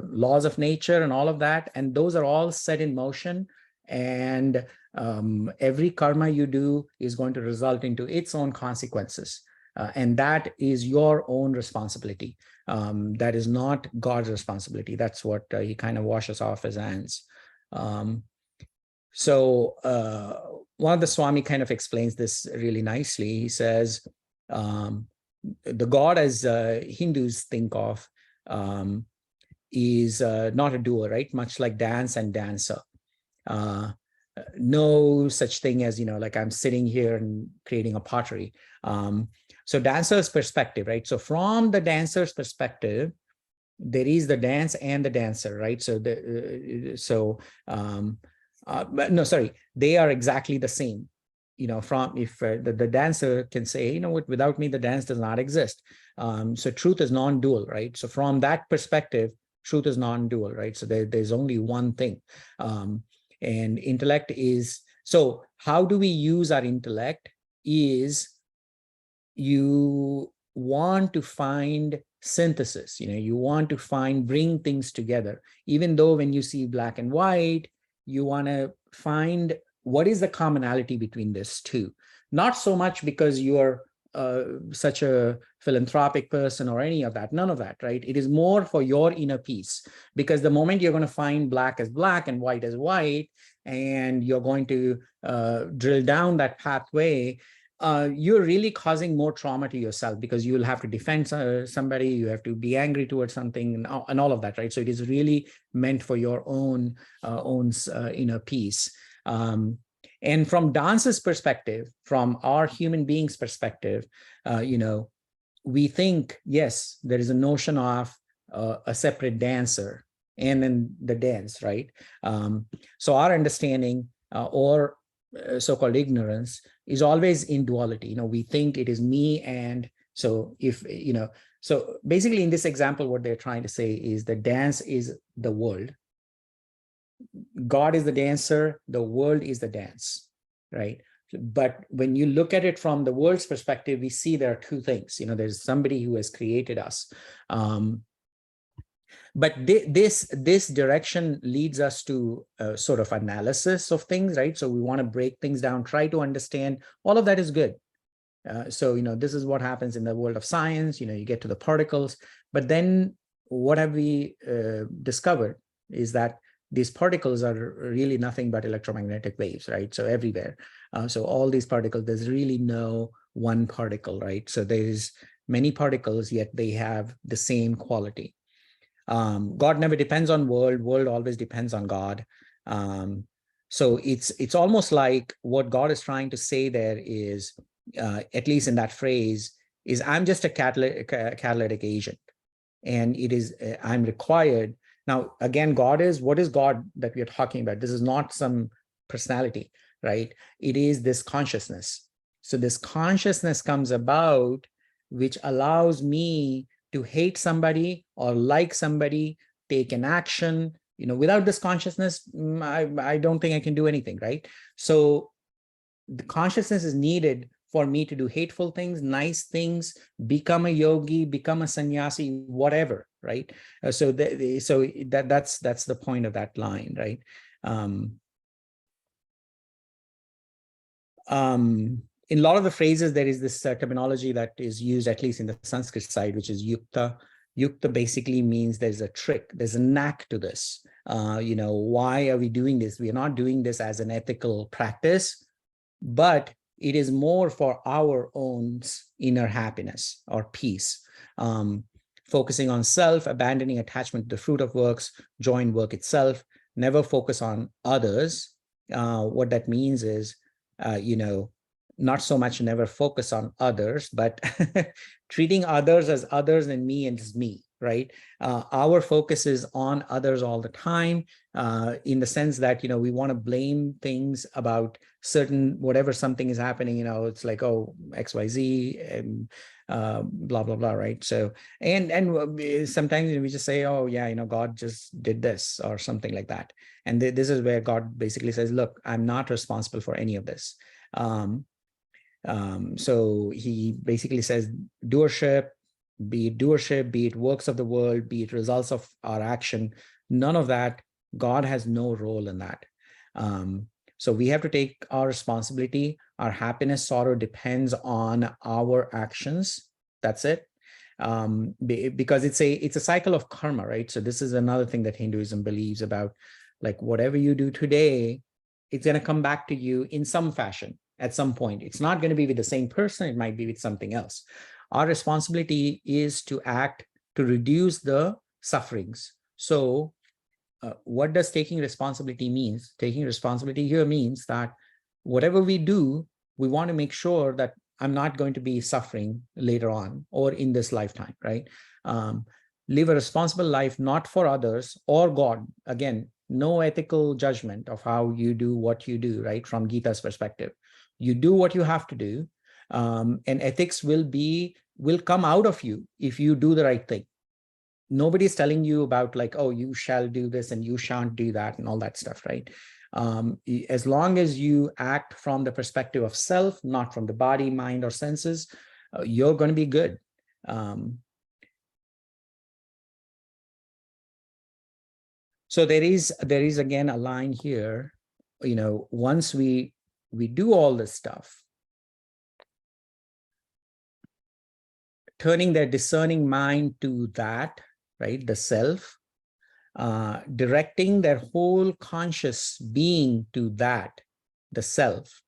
laws of nature and all of that, and those are all set in motion. And every karma you do is going to result into its own consequences, and that is your own responsibility. That is not God's responsibility. That's what he kind of washes off his hands. One of the Swami kind of explains this really nicely. He says, the God, as Hindus think of, is not a doer, right? Much like dance and dancer. No such thing as, like I'm sitting here and creating a pottery. So dancer's perspective, right? So from the dancer's perspective, there is the dance and the dancer, right? So but no, sorry, they are exactly the same. From if the dancer can say, without me, the dance does not exist. So truth is non-dual, right? So from that perspective, truth is non-dual, right? So there's only one thing. And intellect is, so how do we use our intellect is you want to find synthesis, you want to bring things together. Even though when you see black and white, you want to find what is the commonality between this two. Not so much because you are such a philanthropic person or any of that, none of that, right? It is more for your inner peace, because the moment you're going to find black as black and white as white, and you're going to drill down that pathway, you're really causing more trauma to yourself, because you'll have to defend somebody, you have to be angry towards something, and all of that, right? So it is really meant for your own inner peace. And from dance's perspective, from our human beings' perspective, we think, yes, there is a notion of a separate dancer and then the dance, right? So our understanding or so-called ignorance is always in duality. We think it is me, and so so basically in this example, what they're trying to say is the dance is the world. God is the dancer, the world is the dance, right? But when you look at it from the world's perspective, we see there are two things. There's somebody who has created us. But this direction leads us to a sort of analysis of things, right? So we want to break things down, try to understand. All of that is good. So this is what happens in the world of science. You get to the particles, but then what have we discovered is that these particles are really nothing but electromagnetic waves, right? So everywhere. So all these particles, there's really no one particle, right? So there's many particles, yet they have the same quality. God never depends on world always depends on God. So it's almost like what God is trying to say there is, at least in that phrase, is I'm just a catalytic agent, and it is I'm required. Now, again, what is God that we are talking about? This is not some personality, right? It is this consciousness. So this consciousness comes about, which allows me to hate somebody or like somebody, take an action. Without this consciousness, I don't think I can do anything, right? So the consciousness is needed for me to do hateful things, nice things, become a yogi, become a sannyasi, whatever, right? That's the point of that line, right? In a lot of the phrases, there is this terminology that is used, at least in the Sanskrit side, which is yukta. Yukta basically means there's a trick, there's a knack to this. Why are we doing this? We are not doing this as an ethical practice, but it is more for our own inner happiness or peace. Focusing on self, abandoning attachment to the fruit of works, joy in work itself, never focus on others. What that means is, not so much never focus on others, but treating others as others and me as me, right? Our focus is on others all the time, in the sense that, we want to blame things about certain, whatever something is happening, it's like, oh, XYZ, and blah, blah, blah, right? So, and sometimes we just say, oh yeah, God just did this or something like that. And this is where God basically says, look, I'm not responsible for any of this. So he basically says doership, be it works of the world, be it results of our action, none of that, God has no role in that. So we have to take our responsibility. Our happiness, sorrow depends on our actions. That's it. Because it's a cycle of karma, right? So this is another thing that Hinduism believes about, like whatever you do today, it's going to come back to you in some fashion at some point. It's not going to be with the same person. It might be with something else. Our responsibility is to act to reduce the sufferings. So what does taking responsibility means? Taking responsibility here means that whatever we do, we want to make sure that I'm not going to be suffering later on or in this lifetime, right? Live a responsible life, not for others or God. Again, no ethical judgment of how you do what you do, right? From Gita's perspective, you do what you have to do, and ethics will come out of you if you do the right thing. Nobody's telling you about like, oh, you shall do this and you shan't do that and all that stuff, right? As long as you act from the perspective of self, not from the body, mind, or senses, you're going to be good. So there is again a line here, once we do all this stuff, turning their discerning mind to that, right, the self, directing their whole conscious being to that, the self,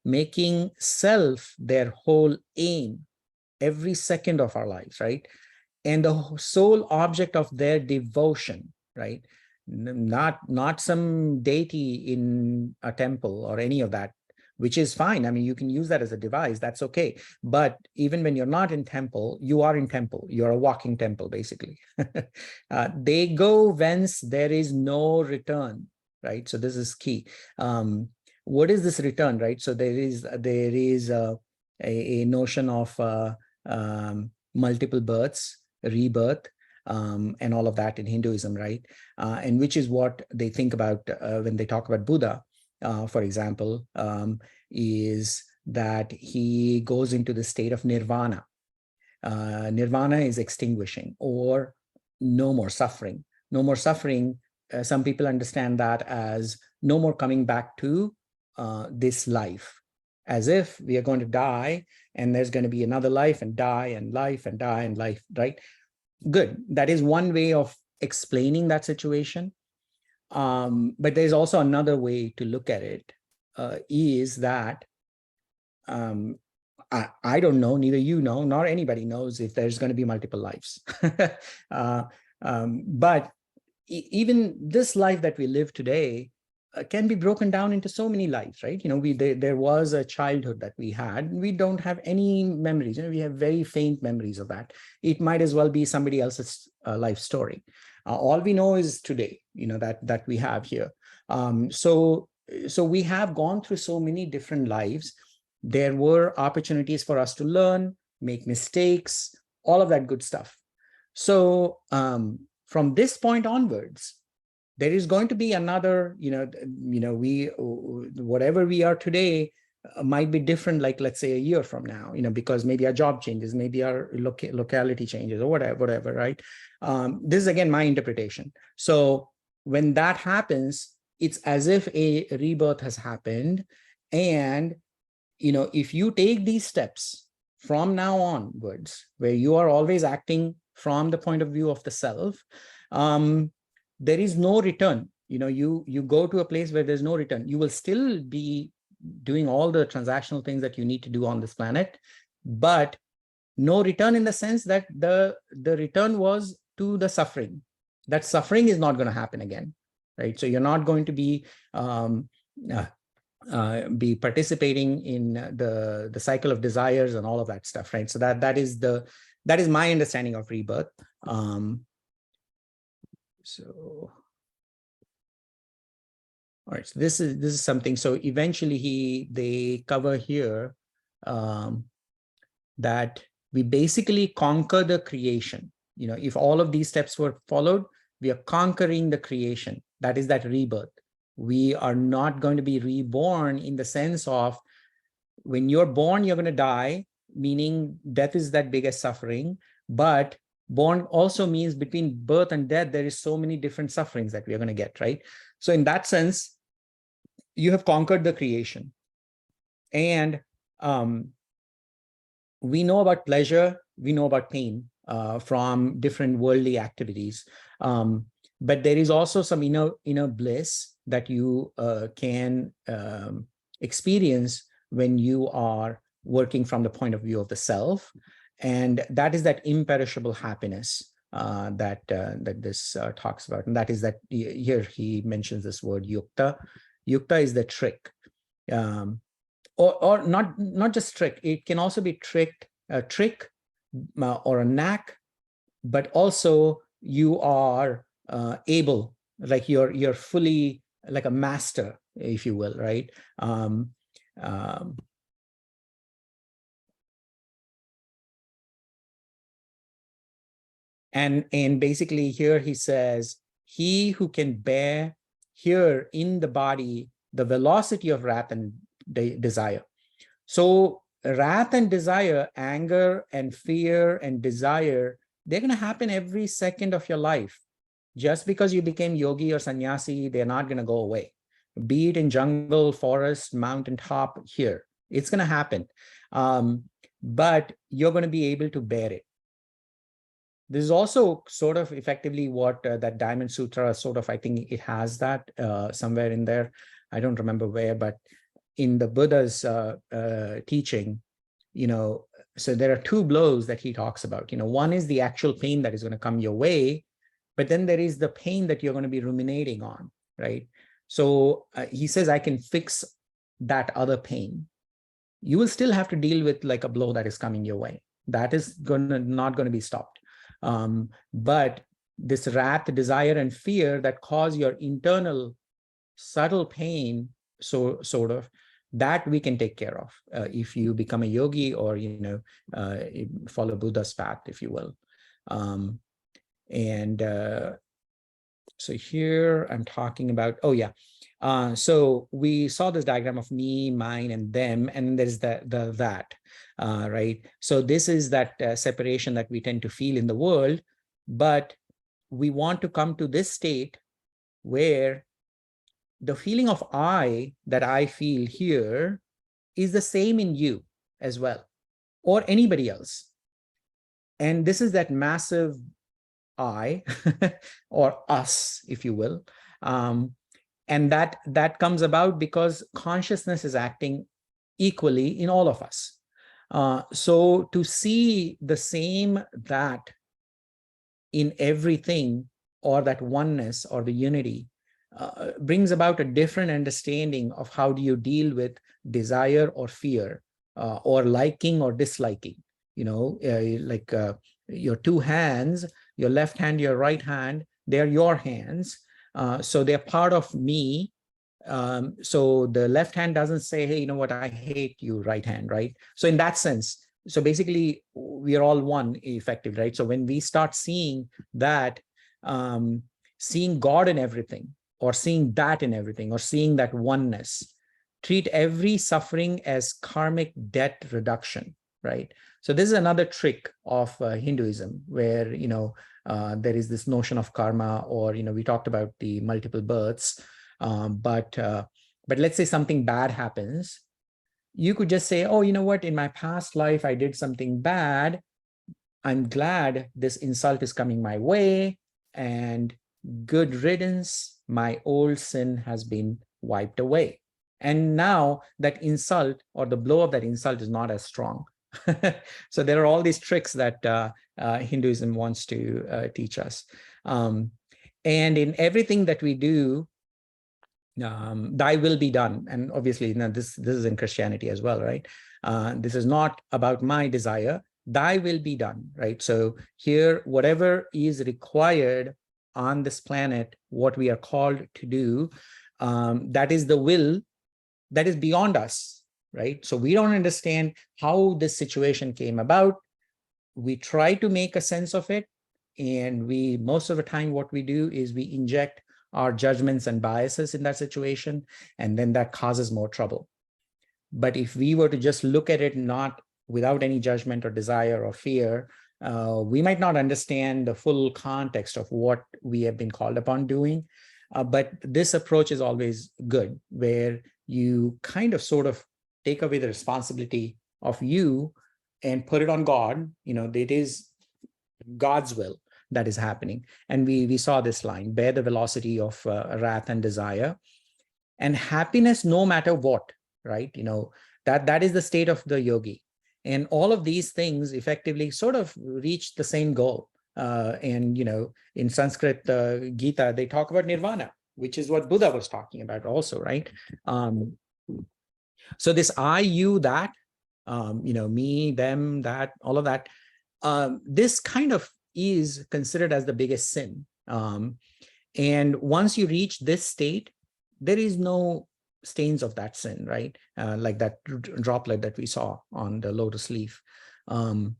making self their whole aim every second of our lives, right? And the sole object of their devotion, right? Not some deity in a temple or any of that, which is fine. I mean, you can use that as a device, that's okay. But even when you're not in temple, you are in temple. You're a walking temple, basically. They go whence there is no return, right? So this is key. What is this return, right? So there is a notion of multiple births, rebirth, and all of that in Hinduism, right? And which is what they think about when they talk about Buddha, for example, is that he goes into the state of nirvana. Nirvana is extinguishing or no more suffering. No more suffering, some people understand that as no more coming back to this life, as if we are going to die and there's going to be another life and die and life and die and life, right? Good. That is one way of explaining that situation. But there's also another way to look at it, is that I don't know, neither you know, nor anybody knows if there's going to be multiple lives. But even this life that we live today can be broken down into so many lives, right? There was a childhood that we had. We don't have any memories. We have very faint memories of that. It might as well be somebody else's life story. All we know is today, that we have here. So we have gone through so many different lives. There were opportunities for us to learn, make mistakes, all of that good stuff. So from this point onwards, there is going to be another, whatever we are today might be different, like let's say a year from now, because maybe our job changes, maybe our locality changes or whatever, right? This is again my interpretation. So when that happens, it's as if a rebirth has happened. And if you take these steps from now onwards, where you are always acting from the point of view of the self, there is no return. You go to a place where there's no return. You will still be doing all the transactional things that you need to do on this planet, but no return in the sense that the return was to the suffering. That suffering is not going to happen again, right? So you're not going to be participating in the cycle of desires and all of that stuff, right? So that is my understanding of rebirth. So, all right, so this is something. So eventually they cover here that we basically conquer the creation. If all of these steps were followed, we are conquering the creation. That is that rebirth. We are not going to be reborn in the sense of when you're born, you're going to die, meaning death is that biggest suffering. But born also means between birth and death, there is so many different sufferings that we are going to get, right? So in that sense, you have conquered the creation. And we know about pleasure, we know about pain from different worldly activities. But there is also some inner bliss that you can experience when you are working from the point of view of the self. And that is that imperishable happiness that this talks about. And that is that here he mentions this word yukta. Yukta is the trick. Or not just trick. It can also be a trick or a knack, but also you are able, like you're fully like a master, if you will, right? And basically here he says, he who can bear here in the body the velocity of wrath and desire. So wrath and desire, anger and fear and desire, they're going to happen every second of your life. Just because you became yogi or sannyasi, they're not going to go away. Be it in jungle, forest, mountaintop, here, it's going to happen. But you're going to be able to bear it. This is also sort of effectively what that Diamond Sutra sort of, I think it has that somewhere in there. I don't remember where, but in the Buddha's teaching, so there are two blows that he talks about. One is the actual pain that is going to come your way, but then there is the pain that you're going to be ruminating on, right? So he says, I can fix that other pain. You will still have to deal with like a blow that is coming your way. That is not going to be stopped. But this wrath, desire, and fear that cause your internal subtle pain, so sort of, that we can take care of if you become a yogi or follow Buddha's path, if you will. So here I'm talking about, so we saw this diagram of me, mine, and them, and there's that, right? So this is that separation that we tend to feel in the world, but we want to come to this state where the feeling of I that I feel here is the same in you as well, or anybody else. And this is that massive I or us, if you will. And that comes about because consciousness is acting equally in all of us. So to see the same that in everything, or that oneness or the unity, brings about a different understanding of how do you deal with desire or fear, or liking or disliking. Your two hands, your left hand, your right hand, they're your hands. So they're part of me. So the left hand doesn't say, hey, you know what, I hate you, right hand, right? So in that sense, so basically we are all one, effectively, right? So when we start seeing that, seeing God in everything, or seeing that in everything, or seeing that oneness, treat every suffering as karmic debt reduction, right? So this is another trick of Hinduism, where there is this notion of karma, or we talked about the multiple births, but let's say something bad happens, you could just say, oh, you know what, in my past life I did something bad, I'm glad this insult is coming my way, and good riddance, my old sin has been wiped away. And now that insult, or the blow of that insult, is not as strong. So there are all these tricks that Hinduism wants to teach us. And in everything that we do, thy will be done. And obviously, this is in Christianity as well, right? This is not about my desire. Thy will be done, right? So here, whatever is required on this planet, what we are called to do, that is the will that is beyond us, right? So we don't understand how this situation came about. We try to make a sense of it. And most of the time, what we do is we inject our judgments and biases in that situation, and then that causes more trouble. But if we were to just look at it not without any judgment or desire or fear, we might not understand the full context of what we have been called upon doing. But this approach is always good, where you kind of sort of take away the responsibility of you and put it on God. It is God's will that is happening. And we saw this line, bear the velocity of wrath and desire, and happiness no matter what, right? That is the state of the yogi. And all of these things effectively sort of reach the same goal. And in Sanskrit Gita, they talk about nirvana, which is what Buddha was talking about also, right? So this I, you, that, me, them, that, all of that, this kind of is considered as the biggest sin. And once you reach this state, there is no stains of that sin, right? Like that droplet that we saw on the lotus leaf. No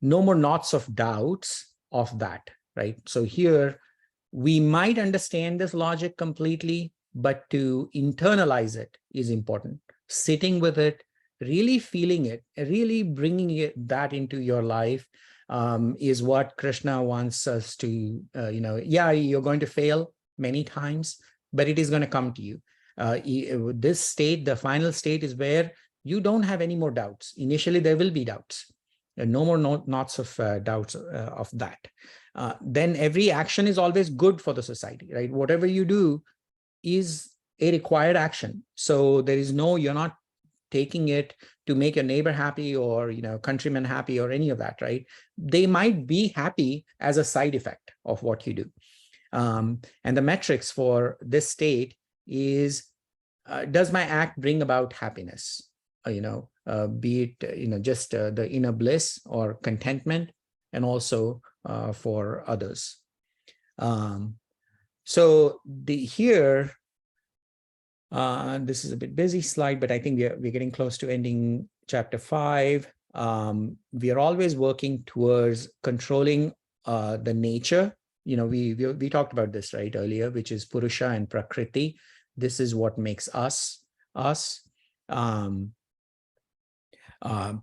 more knots of doubts of that, right? So here, we might understand this logic completely, but to internalize it is important. Sitting with it, really feeling it, really bringing that into your life, is what Krishna wants us to, yeah, you're going to fail many times, but it is going to come to you. This state, the final state, is where you don't have any more doubts. Initially, there will be doubts. No more knots of doubts of that. Then every action is always good for the society, right? Whatever you do is a required action. So there is no, you're not taking it to make your neighbor happy or countrymen happy or any of that, right? They might be happy as a side effect of what you do. And the metrics for this state is, does my act bring about happiness? Be it just the inner bliss or contentment, and also for others. So here, this is a bit busy slide, but I think we're getting close to ending chapter 5. We are always working towards controlling the nature. We talked about this right earlier, which is Purusha and Prakriti. This is what makes us.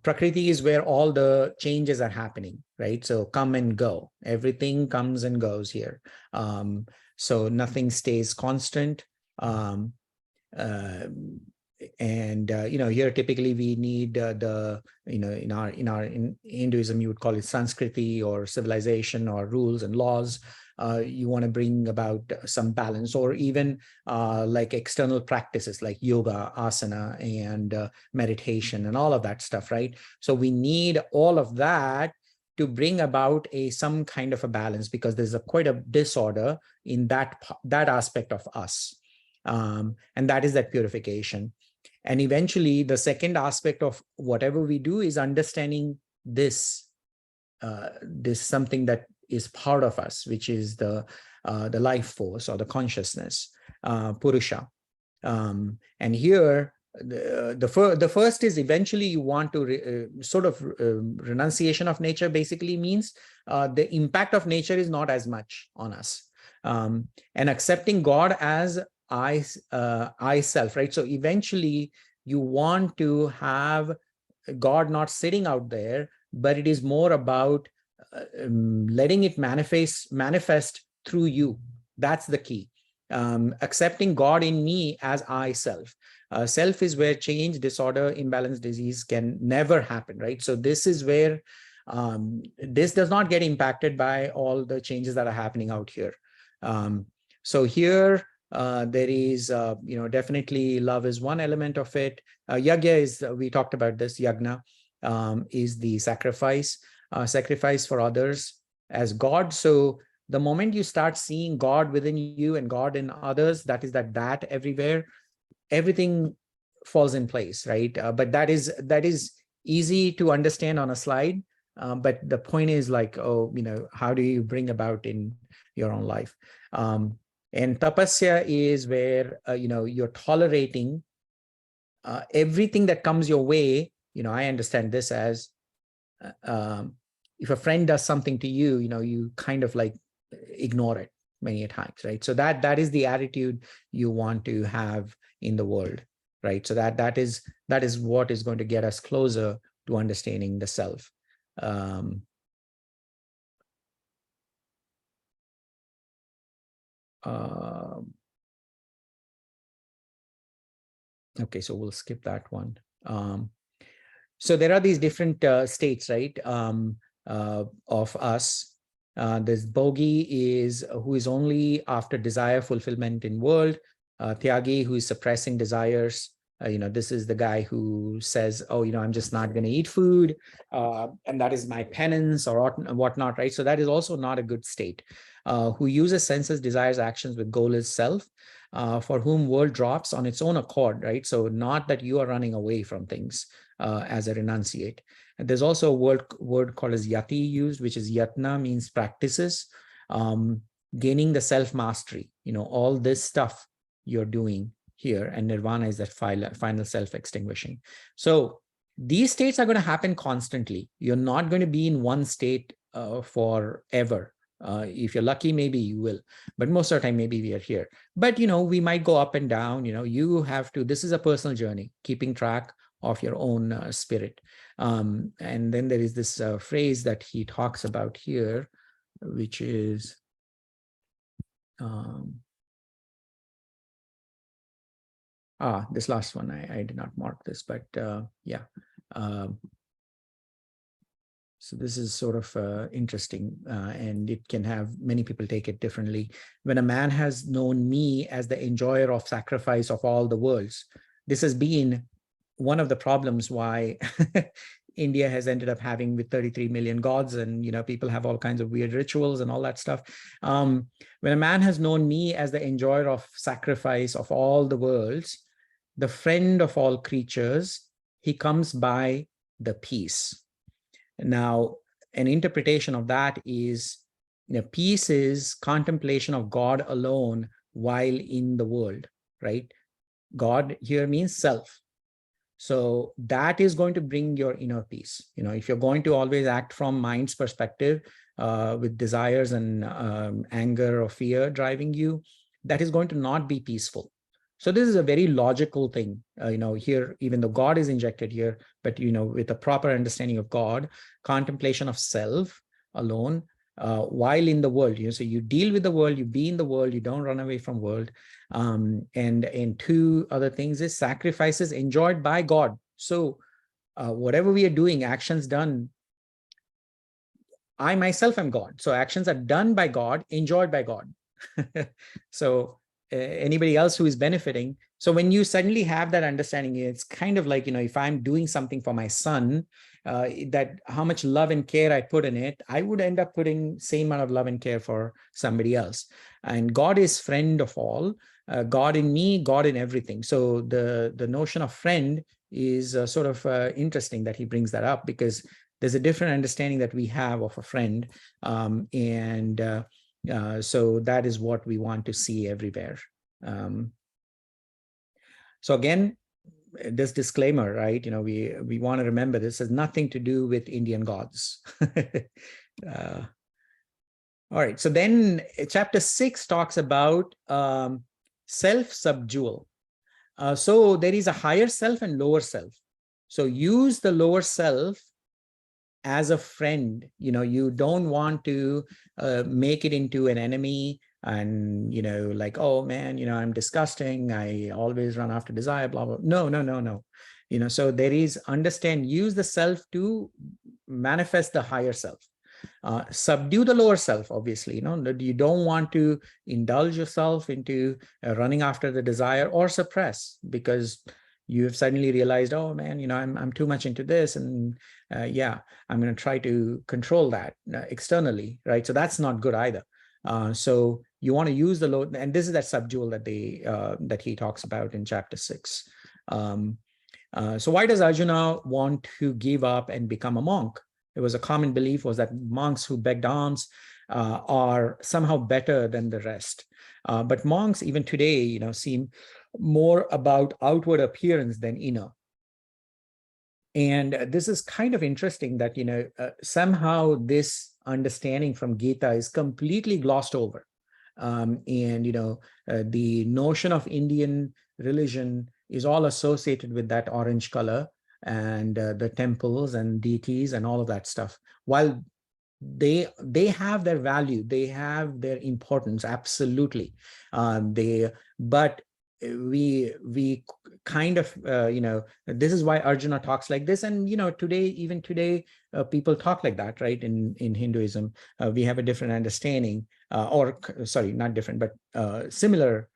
Prakriti is where all the changes are happening, right? So come and go. Everything comes and goes here. So nothing stays constant. Here typically we need in Hinduism you would call it Sanskriti or civilization or rules and laws. You want to bring about some balance, or even like external practices like yoga, asana, and meditation and all of that stuff, right? So we need all of that to bring about some kind of a balance, because there's quite a disorder in that aspect of us. And that is that purification. And eventually, the second aspect of whatever we do is understanding this something that is part of us, which is the life force or the consciousness, Purusha. And here, the first is eventually you want to renunciation of nature. Basically means the impact of nature is not as much on us, and accepting God as I self, right? So eventually you want to have God not sitting out there, but it is more about letting it manifest through you. That's the key. Accepting God in me as I self. Self is where change, disorder, imbalance, disease can never happen, right? So this is where this does not get impacted by all the changes that are happening out here. So here, there is, definitely love is one element of it. Yagya is, we talked about this, yagna is the sacrifice for others as God. So the moment you start seeing God within you and God in others, that is that everywhere, everything falls in place, right? But that is easy to understand on a slide. But the point is like, how do you bring about in your own life? And tapasya is where, you're tolerating everything that comes your way. I understand this as, if a friend does something to you, you kind of like ignore it many a times, right? So that is the attitude you want to have in the world, right? So that is what is going to get us closer to understanding the self. Okay, so we'll skip that one. So there are these different states, right, of us. This Bhogi is who is only after desire fulfillment in world. Tyagi, who is suppressing desires. This is the guy who says, oh, I'm just not going to eat food, and that is my penance or whatnot, right? So that is also not a good state. Who uses senses, desires, actions with goal is self, for whom world drops on its own accord, right? So not that you are running away from things as a renunciate. And there's also a word called as yati used, which is yatna, means practices, gaining the self-mastery, all this stuff you're doing here, and nirvana is that final self-extinguishing. So these states are going to happen constantly. You're not going to be in one state forever. If you're lucky, maybe you will, but most of the time, maybe we are here. But, we might go up and down, you have to, this is a personal journey, keeping track of your own spirit. And then there is this phrase that he talks about here, which is this last one. I did not mark this, but yeah. So this is sort of interesting, and it can have many people take it differently. When a man has known me as the enjoyer of sacrifice of all the worlds, this has been one of the problems why India has ended up having with 33 million gods, and people have all kinds of weird rituals and all that stuff. When a man has known me as the enjoyer of sacrifice of all the worlds, the friend of all creatures, he comes by the peace. Now, an interpretation of that is, peace is contemplation of God alone while in the world, right? God here means self. So that is going to bring your inner peace. If you're going to always act from mind's perspective, with desires and anger or fear driving you, that is going to not be peaceful. So this is a very logical thing, here, even though God is injected here, but, with a proper understanding of God, contemplation of self alone, while in the world, so you deal with the world, you be in the world, you don't run away from world. And two other things is sacrifices enjoyed by God. So whatever we are doing, actions done, I myself am God. So actions are done by God, enjoyed by God. So anybody else who is benefiting. So when you suddenly have that understanding, it's kind of like, if I'm doing something for my son, that how much love and care I put in it, I would end up putting same amount of love and care for somebody else. And God is friend of all, God in me, God in everything. So the notion of friend is sort of interesting that he brings that up, because there's a different understanding that we have of a friend. So that is what we want to see everywhere. So again, this disclaimer, right? We want to remember this has nothing to do with Indian gods. All right. So then chapter 6 talks about self-subdual. So there is a higher self and lower self. So use the lower self as a friend. You don't want to make it into an enemy and, like, oh man, I'm disgusting, I always run after desire, blah, blah. No. So there is use the self to manifest the higher self. Subdue the lower self, obviously. You don't want to indulge yourself into running after the desire or suppress, because you've suddenly realized, oh man, I'm too much into this, and yeah, I'm going to try to control that externally, right? So that's not good either. So you want to use the low, and this is that subdual that he talks about in chapter 6. So why does Arjuna want to give up and become a monk? It was a common belief was that monks who begged alms are somehow better than the rest. But monks, even today, seem more about outward appearance than inner. And this is kind of interesting that, somehow this understanding from Gita is completely glossed over. The notion of Indian religion is all associated with that orange color and the temples and deities and all of that stuff. While they have their value, they have their importance, absolutely. But we kind of this is why Arjuna talks like this, and even today people talk like that, right? In Hinduism, we have a different understanding, or sorry, not different, but similar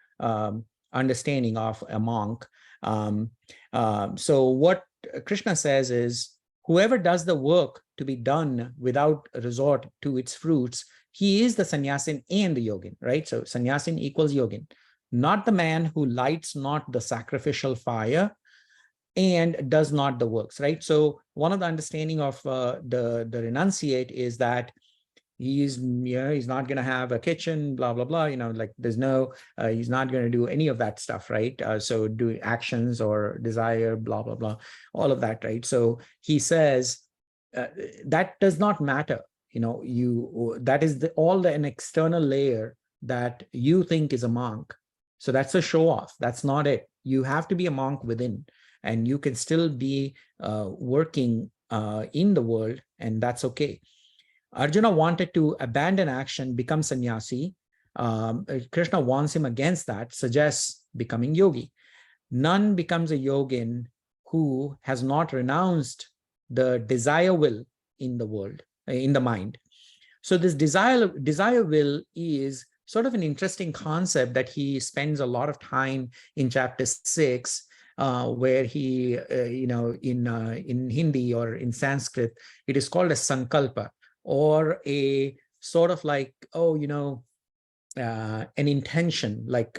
understanding of a monk. So what Krishna says is, whoever does the work to be done without resort to its fruits, he is the sannyasin and the yogin, right? So sannyasin equals yogin, not the man who lights not the sacrificial fire and does not the works, right? So one of the understanding of the renunciate is that he's not going to have a kitchen, blah blah blah, like there's no he's not going to do any of that stuff, right? So do actions or desire, blah blah blah, all of that, right? So he says that does not matter. That is an external layer that you think is a monk. So that's a show off. That's not it. You have to be a monk within. and you can still be working in the world, and that's okay. Arjuna wanted to abandon action, become sannyasi. Krishna warns him against that, suggests becoming yogi. None becomes a yogin who has not renounced the desire will in the world, in the mind. So this desire will is sort of an interesting concept that he spends a lot of time in chapter 6, where he, in Hindi or in Sanskrit, it is called a sankalpa, or a sort of like, an intention, like,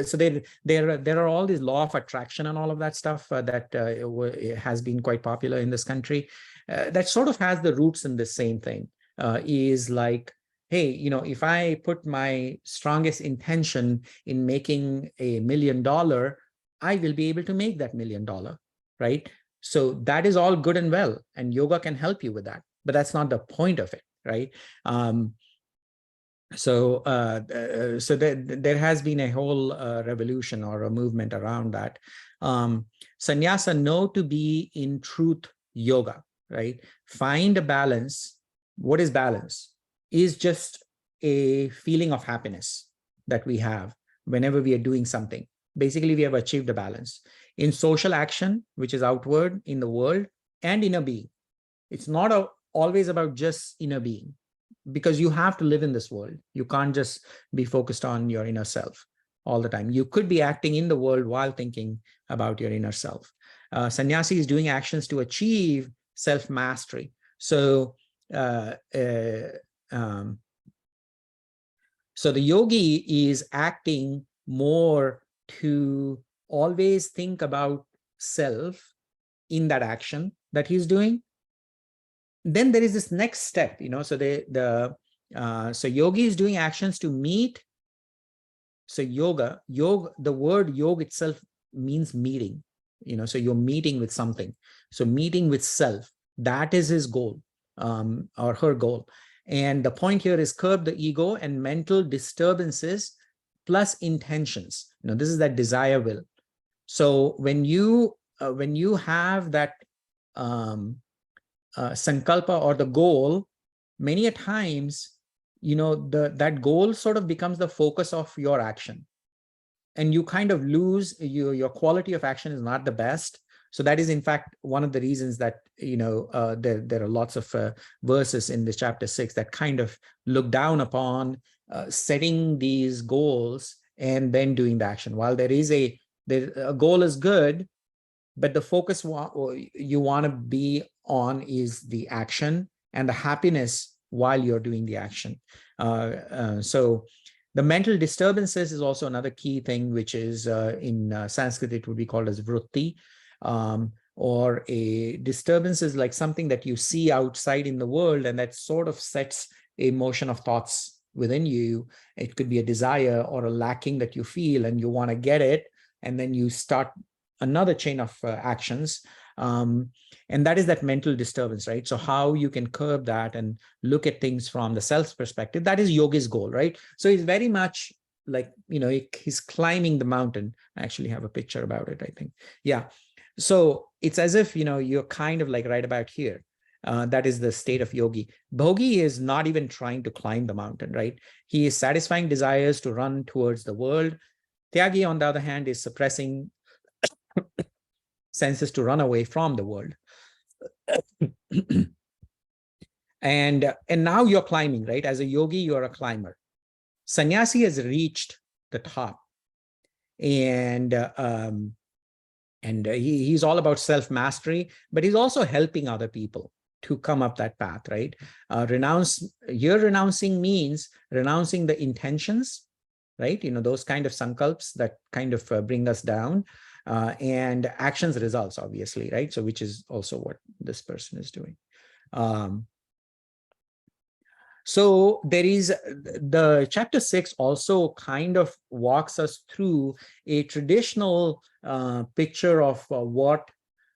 so there are all these law of attraction and all of that stuff that has been quite popular in this country, that sort of has the roots in the same thing, is like, hey, if I put my strongest intention in making $1 million, I will be able to make that $1 million, right? So that is all good and well, and yoga can help you with that, but that's not the point of it, right? So there has been a whole revolution or a movement around that. Sannyasa, know to be in truth yoga, right? Find a balance. What is balance? Is just a feeling of happiness that we have whenever we are doing something. Basically, we have achieved a balance. In social action, which is outward in the world, and inner being. It's not always about just inner being, because you have to live in this world. You can't just be focused on your inner self all the time. You could be acting in the world while thinking about your inner self. Sannyasi is doing actions to achieve self-mastery. So, so the yogi is acting more to always think about self in that action that he's doing. Then there is this next step, so so yogi is doing actions to meet. So yoga, the word yoga itself means meeting, so you're meeting with something. So meeting with self, that is his goal, or her goal. And the point here is curb the ego and mental disturbances plus intentions. This is that desire will. So when you have that sankalpa or the goal, many a times, that goal sort of becomes the focus of your action, and you kind of lose your quality of action is not the best. So that is in fact one of the reasons that there are lots of verses in this chapter 6 that kind of look down upon setting these goals and then doing the action. While a goal is good, but the focus you want to be on is the action and the happiness while you're doing the action. So the mental disturbances is also another key thing, which is in Sanskrit, it would be called as vritti, or a disturbance is like something that you see outside in the world, and that sort of sets a motion of thoughts within you. It could be a desire or a lacking that you feel, and you want to get it, and then you start another chain of actions. And that is that mental disturbance, right? So how you can curb that and look at things from the self perspective, that is yogi's goal, right? So he's very much like, he's climbing the mountain. I actually have a picture about it, I think. Yeah. So it's as if, you're kind of like right about here. That is the state of yogi. Bhogi is not even trying to climb the mountain, right? He is satisfying desires to run towards the world. Tyagi, on the other hand, is suppressing senses to run away from the world. And now you're climbing, right? As a yogi, you're a climber. Sannyasi has reached the top, and he's all about self-mastery, but he's also helping other people to come up that path, right? Renouncing means renouncing the intentions, right? Those kind of sankalps that kind of bring us down, and actions results, obviously, right? So which is also what this person is doing. So there is the chapter 6 also kind of walks us through a traditional picture of what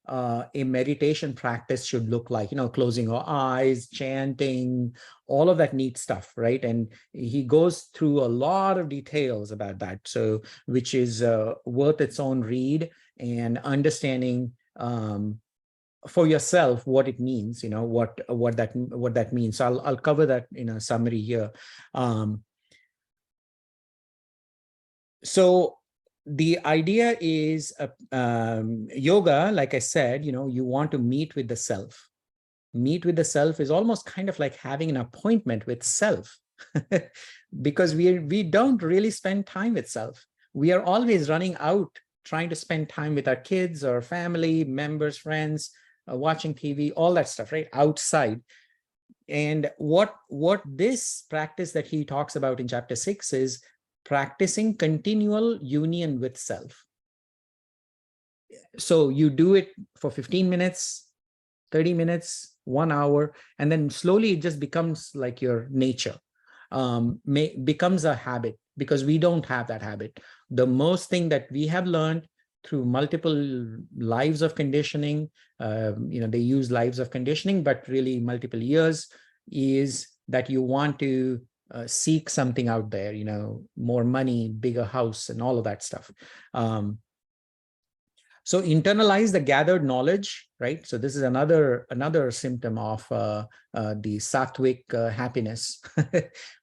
a meditation practice should look like, closing our eyes, chanting, all of that neat stuff, right? And he goes through a lot of details about that, so which is worth its own read. and understanding for yourself what it means, what that means. So I'll cover that in a summary here. So the idea is yoga, like I said, you want to meet with the self. Meet with the self is almost kind of like having an appointment with self, because we don't really spend time with self. We are always running out trying to spend time with our kids or family members, friends, watching TV, all that stuff, right? Outside. And what this practice that he talks about in chapter 6 is practicing continual union with self. So you do it for 15 minutes, 30 minutes, 1 hour, and then slowly it just becomes like your nature, becomes a habit, because we don't have that habit. The most thing that we have learned through multiple lives of conditioning, they use lives of conditioning, but really multiple years, is that you want to seek something out there, more money, bigger house, and all of that stuff. So internalize the gathered knowledge, right? So this is another symptom of the sattvic happiness,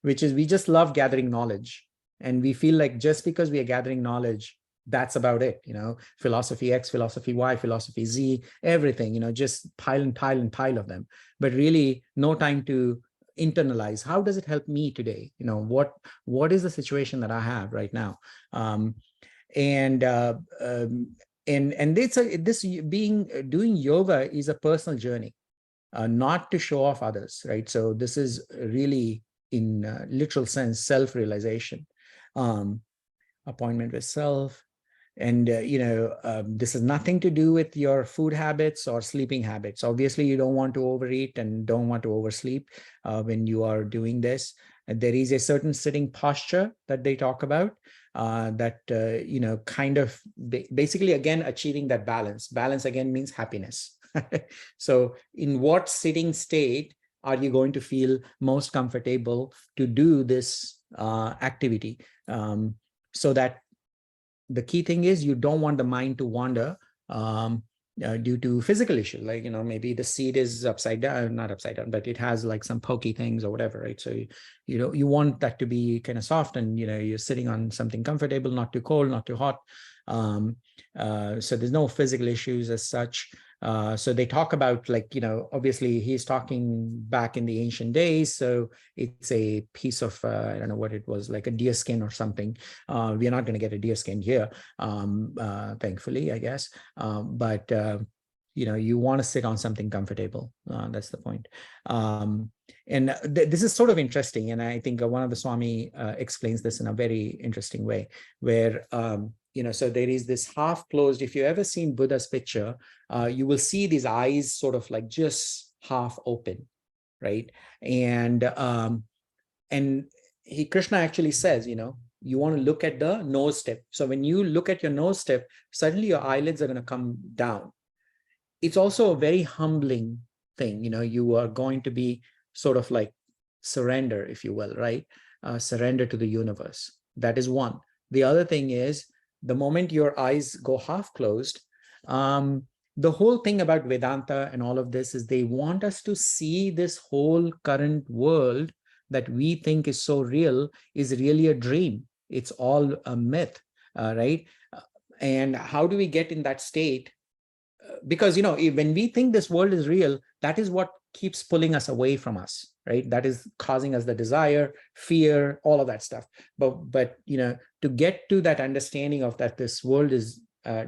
which is we just love gathering knowledge. And we feel like just because we are gathering knowledge, that's about it. Philosophy X, philosophy Y, philosophy Z, everything, just pile and pile and pile of them. But really no time to internalize. How does it help me today? What is the situation that I have right now? And doing yoga is a personal journey, not to show off others, right? So this is really, in literal sense, self-realization, appointment with self. And this has nothing to do with your food habits or sleeping habits. Obviously, you don't want to overeat and don't want to oversleep when you are doing this. And there is a certain sitting posture that they talk about, kind of basically, again, achieving that balance. Balance again means happiness. So in what sitting state are you going to feel most comfortable to do this activity? So that the key thing is you don't want the mind to wander due to physical issue, like maybe the seat is upside down, not upside down, but it has like some pokey things or whatever, right? So you want that to be kind of soft, and you're sitting on something comfortable, not too cold, not too hot. So there's no physical issues as such. So they talk about, like, obviously he's talking back in the ancient days. So it's a piece of, I don't know what it was, like a deer skin or something. We're not going to get a deer skin here, thankfully, I guess. But you want to sit on something comfortable. That's the point. And this is sort of interesting. And I think one of the Swami explains this in a very interesting way, where, so there is this half closed. If you ever seen Buddha's picture, you will see these eyes sort of like just half open, right? And Krishna actually says, you want to look at the nose tip. So when you look at your nose tip, suddenly your eyelids are going to come down. It's also a very humbling thing. You are going to be sort of like surrender, if you will, right? Surrender to the universe. That is one. The other thing is, the moment your eyes go half closed, the whole thing about Vedanta and all of this is they want us to see this whole current world that we think is so real is really a dream. It's all a myth, right? And how do we get in that state? Because when we think this world is real, that is what keeps pulling us away from us, right? That is causing us the desire, fear, all of that stuff. But to get to that understanding of that this world is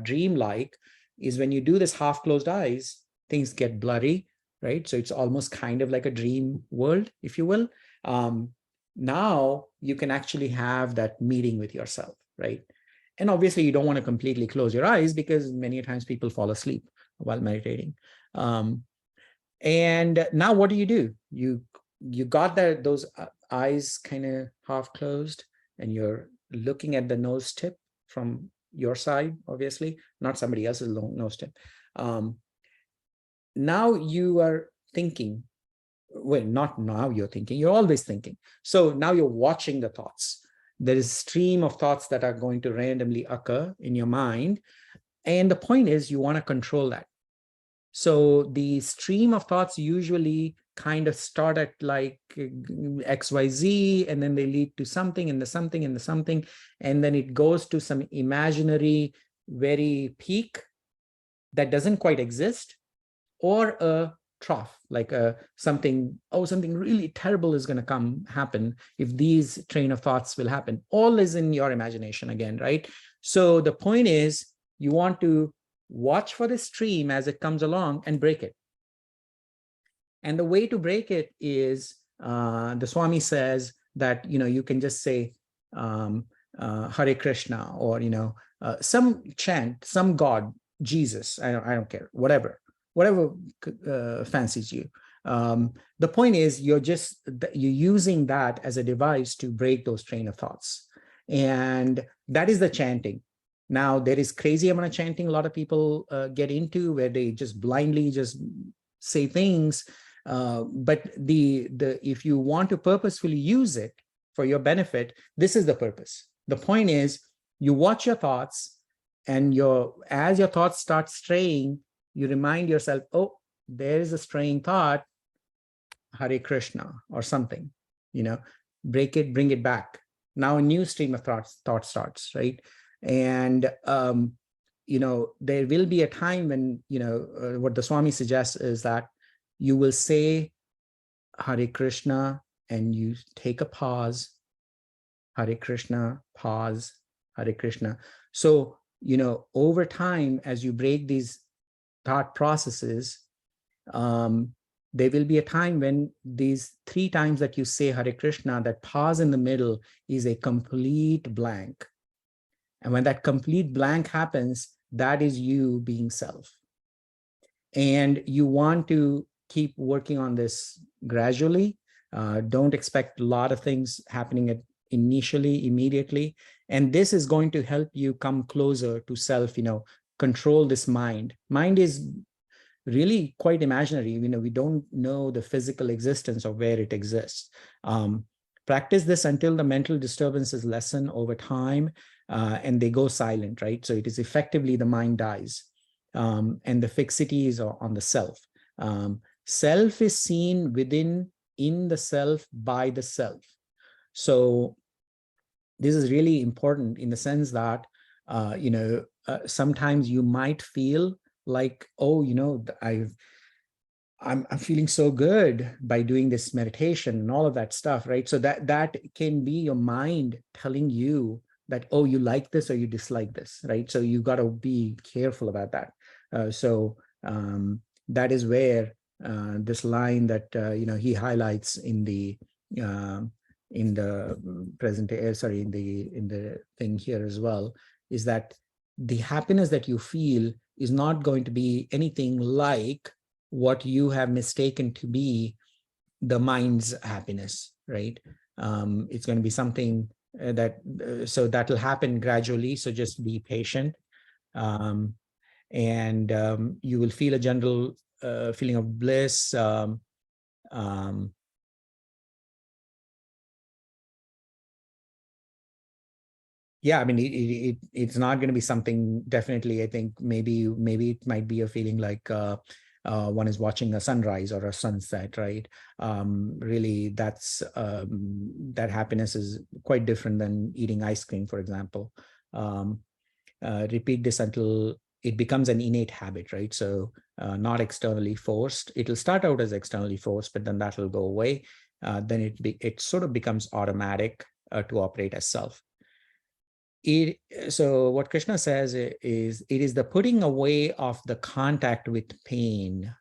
dreamlike, is when you do this half closed eyes, things get blurry, right? So it's almost kind of like a dream world, if you will. Now you can actually have that meeting with yourself, right? And obviously you don't want to completely close your eyes, because many times people fall asleep while meditating. And now what do? You got those eyes kind of half closed, and you're looking at the nose tip from your side, obviously, not somebody else's nose tip. Now you are thinking. Well, not now you're thinking, you're always thinking. So now you're watching the thoughts. There is a stream of thoughts that are going to randomly occur in your mind. And the point is, you want to control that. So the stream of thoughts usually kind of start at like XYZ, and then they lead to something and the something and the something, and then it goes to some imaginary, very peak that doesn't quite exist, or a trough, like something really terrible is going to happen if these train of thoughts will happen. All is in your imagination again, right? So the point is, you want to watch for the stream as it comes along and break it. And the way to break it is, the Swami says that, you can just say Hare Krishna, or some chant, some God, Jesus, I don't care, whatever fancies you. The point is, you're using that as a device to break those train of thoughts, and that is the chanting. Now, there is crazy amount of chanting a lot of people get into, where they just blindly just say things, but if you want to purposefully use it for your benefit, this is the purpose. The point is, you watch your thoughts, and as your thoughts start straying, you remind yourself, oh, there is a straying thought, Hare Krishna or something, break it, bring it back. Now a new stream of thought starts, right? And there will be a time when, what the Swami suggests is that you will say Hare Krishna, and you take a pause, Hare Krishna, pause, Hare Krishna. So, over time, as you break these thought processes, there will be a time when these 3 times that you say Hare Krishna, that pause in the middle is a complete blank. And when that complete blank happens, that is you being self. And you want to keep working on this gradually. Don't expect a lot of things happening immediately. And this is going to help you come closer to self, control this mind. Mind is really quite imaginary. We don't know the physical existence of where it exists. Practice this until the mental disturbances lessen over time, and they go silent, right? So it is effectively the mind dies, and the fixity is on the self. Self is seen in the self, by the self. So this is really important in the sense that, sometimes you might feel like, oh, I'm feeling so good by doing this meditation and all of that stuff, right? So that can be your mind telling you that, oh, you like this or you dislike this, right? So you got to be careful about that. So that is where this line that he highlights in the in the thing here as well, is that the happiness that you feel is not going to be anything like what you have mistaken to be the mind's happiness, right? It's going to be something so that will happen gradually. So just be patient, and you will feel a general feeling of bliss. Yeah, I mean, it's not going to be something, definitely, I think maybe it might be a feeling like one is watching a sunrise or a sunset, right? Really, that happiness is quite different than eating ice cream, for example. Repeat this until it becomes an innate habit, right? So not externally forced. It'll start out as externally forced, but then that will go away. Then it sort of becomes automatic to operate as self. So what Krishna says is, it is the putting away of the contact with pain,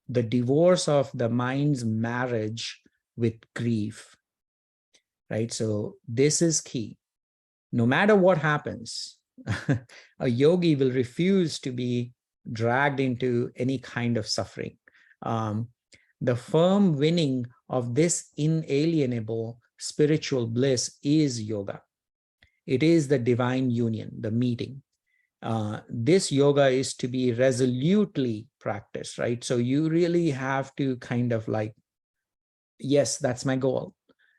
the divorce of the mind's marriage with grief, right? So this is key. No matter what happens, a yogi will refuse to be dragged into any kind of suffering. The firm winning of this inalienable spiritual bliss is yoga. It is the divine union, the meeting. This yoga is to be resolutely practiced, right? So you really have to kind of like, yes, that's my goal.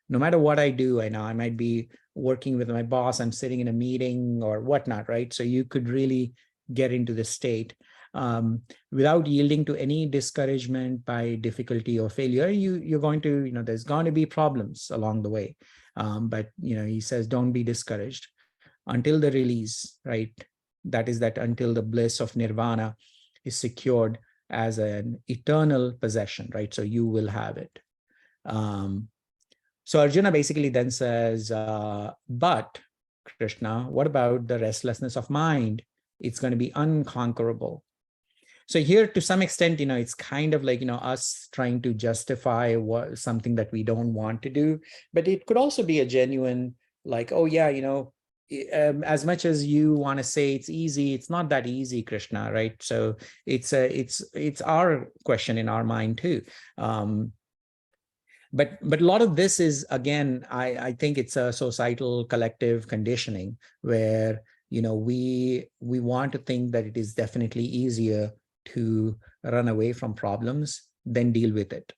No matter what I do, I know I might be working with my boss, I'm sitting in a meeting or whatnot, right? So you could really get into this state. Without yielding to any discouragement by difficulty or failure, you're going to, there's going to be problems along the way. But, he says, don't be discouraged until the release, right? That is that until the bliss of nirvana is secured as an eternal possession, right? So you will have it. So Arjuna basically then says, but Krishna, what about the restlessness of mind? It's going to be unconquerable. So here, to some extent, it's kind of like, us trying to justify something that we don't want to do, but it could also be a genuine, like, oh yeah, as much as you want to say it's easy, it's not that easy, Krishna, right? So it's our question in our mind too. But a lot of this is, again, I think it's a societal collective conditioning where, we want to think that it is definitely easier to run away from problems than deal with it.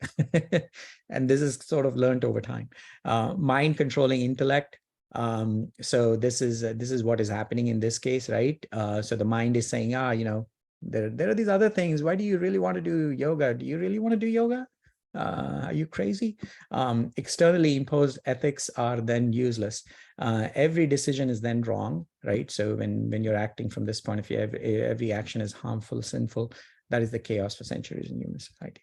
And this is sort of learned over time. Mind controlling intellect. So this is what is happening in this case, right? So the mind is saying, there are these other things. Why do you really want to do yoga? Do you really want to do yoga? Are you crazy? Externally imposed ethics are then useless. Every decision is then wrong, right? So when you're acting from this point of view, every action is harmful, sinful. That is the chaos for centuries in human society.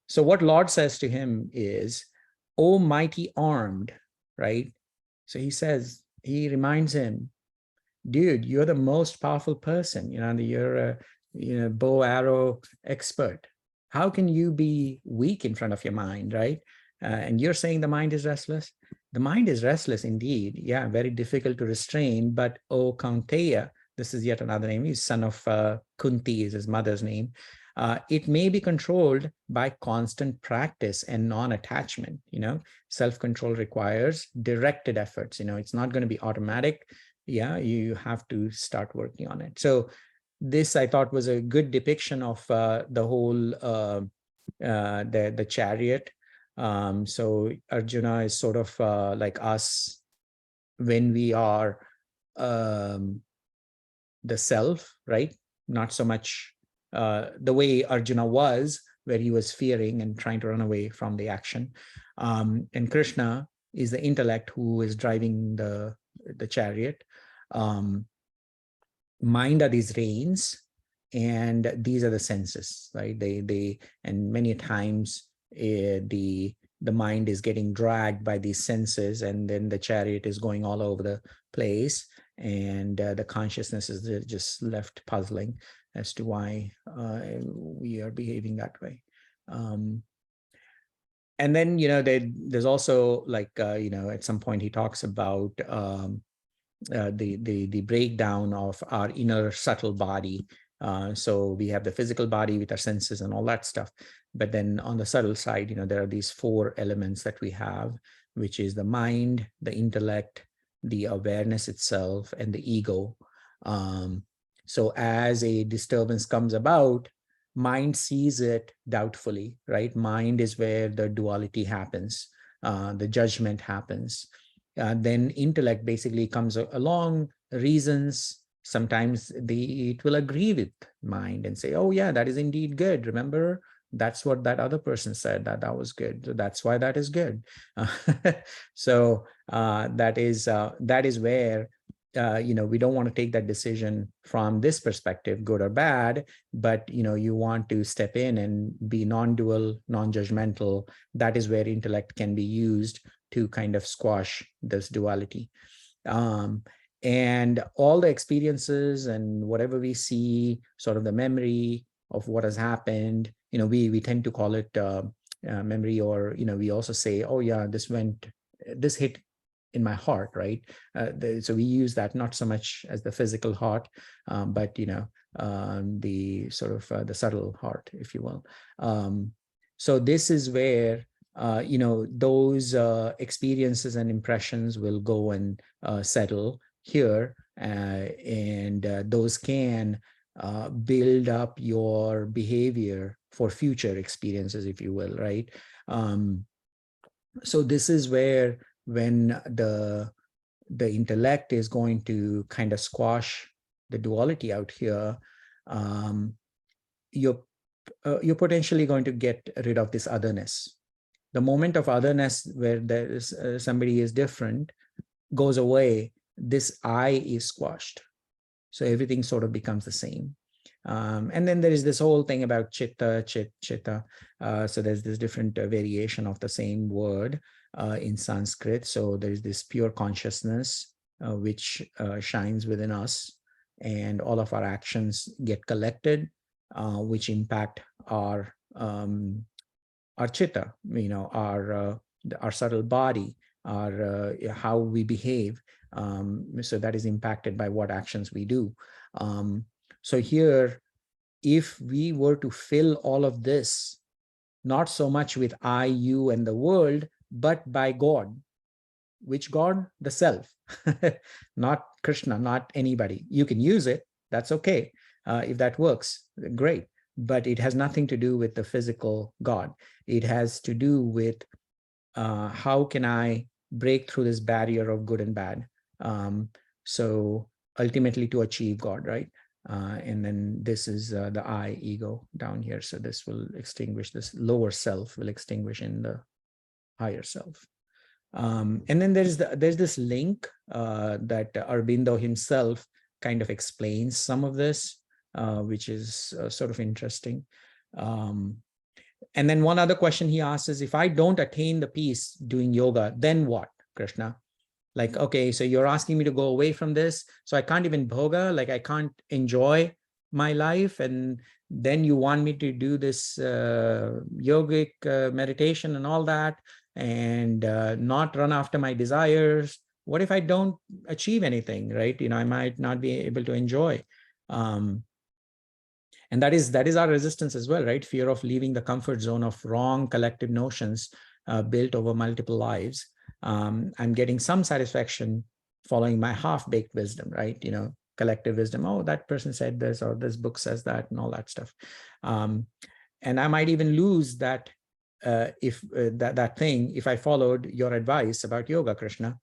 So what Lord says to him is, "O mighty armed," right? So he reminds him, dude, you're the most powerful person. You're a bow arrow expert. How can you be weak in front of your mind, right? And you're saying the mind is restless? The mind is restless indeed. Yeah, very difficult to restrain. But O Kaunteya, this is yet another name. He's son of Kunti, is his mother's name. It may be controlled by constant practice and non-attachment. Self-control requires directed efforts. It's not going to be automatic. Yeah, you have to start working on it. So this, I thought, was a good depiction of the whole the chariot. So Arjuna is sort of like us when we are the self, right? Not so much the way Arjuna was, where he was fearing and trying to run away from the action. And Krishna is the intellect who is driving the chariot. Mind are these reins, and these are the senses, right? And many times the mind is getting dragged by these senses, and then the chariot is going all over the place, and the consciousness is just left puzzling as to why we are behaving that way. And then there's also like at some point he talks about the breakdown of our inner subtle body. So we have the physical body with our senses and all that stuff. But then on the subtle side, there are these 4 elements that we have, which is the mind, the intellect, the awareness itself, and the ego. So as a disturbance comes about, mind sees it doubtfully, right? Mind is where the duality happens, the judgment happens. Then intellect basically comes along, reasons. Sometimes it will agree with mind and say, oh yeah, that is indeed good. Remember, that's what that other person said, that was good. So that's why that is good. So that is where we don't want to take that decision from this perspective, good or bad, but you want to step in and be non-dual, non-judgmental. That is where intellect can be used to kind of squash this duality. And all the experiences and whatever we see, sort of the memory of what has happened, we tend to call it memory, or we also say, oh yeah, this hit in my heart, right? So we use that not so much as the physical heart, but the sort of the subtle heart, if you will. So this is where those experiences and impressions will go and settle here, and those can build up your behavior for future experiences, if you will, right? So this is where, when the intellect is going to kind of squash the duality out here, you're potentially going to get rid of this otherness. The moment of otherness where there is somebody is different goes away, this I is squashed. So everything sort of becomes the same. And then there is this whole thing about chitta. So there's this different variation of the same word in Sanskrit. So there's this pure consciousness which shines within us, and all of our actions get collected, which impact our chitta, our subtle body, our how we behave. So that is impacted by what actions we do. So here, if we were to fill all of this, not so much with I, you, and the world, but by God. Which God? The self, not Krishna, not anybody. You can use it, that's okay. If that works, great. But it has nothing to do with the physical God. It has to do with how can I break through this barrier of good and bad. So ultimately to achieve God, right? And then this is the I, ego down here. So this will extinguish, this lower self will extinguish in the higher self. And then there's this link that Aurobindo himself kind of explains some of this, which is sort of interesting. And then one other question he asks is, if I don't attain the peace doing yoga, then what, Krishna? Like, okay, so you're asking me to go away from this, so I can't even bhoga, like I can't enjoy my life, and then you want me to do this yogic meditation and all that, and not run after my desires. What if I don't achieve anything, right? I might not be able to enjoy. And that is our resistance as well, right? Fear of leaving the comfort zone of wrong collective notions built over multiple lives. I'm getting some satisfaction following my half-baked wisdom, right? Collective wisdom. Oh, that person said this, or this book says that, and all that stuff. And I might even lose that that thing if I followed your advice about yoga, Krishna.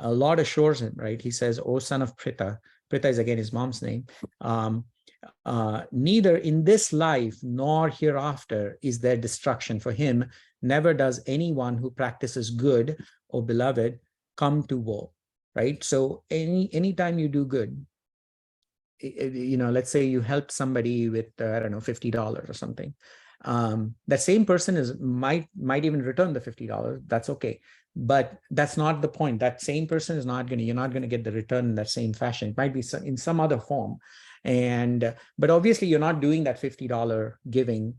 Lord assures him, right? He says, "O son of Pritha." Pritha is again his mom's name. Neither in this life nor hereafter is there destruction for him. Never does anyone who practices good, O beloved, come to woe, right? So anytime you do good, let's say you help somebody with I don't know, $50 or something. That same person might even return the $50. That's okay, but that's not the point. That same person is not you're not going to get the return in that same fashion. It might be in some other form, but obviously you're not doing that $50 giving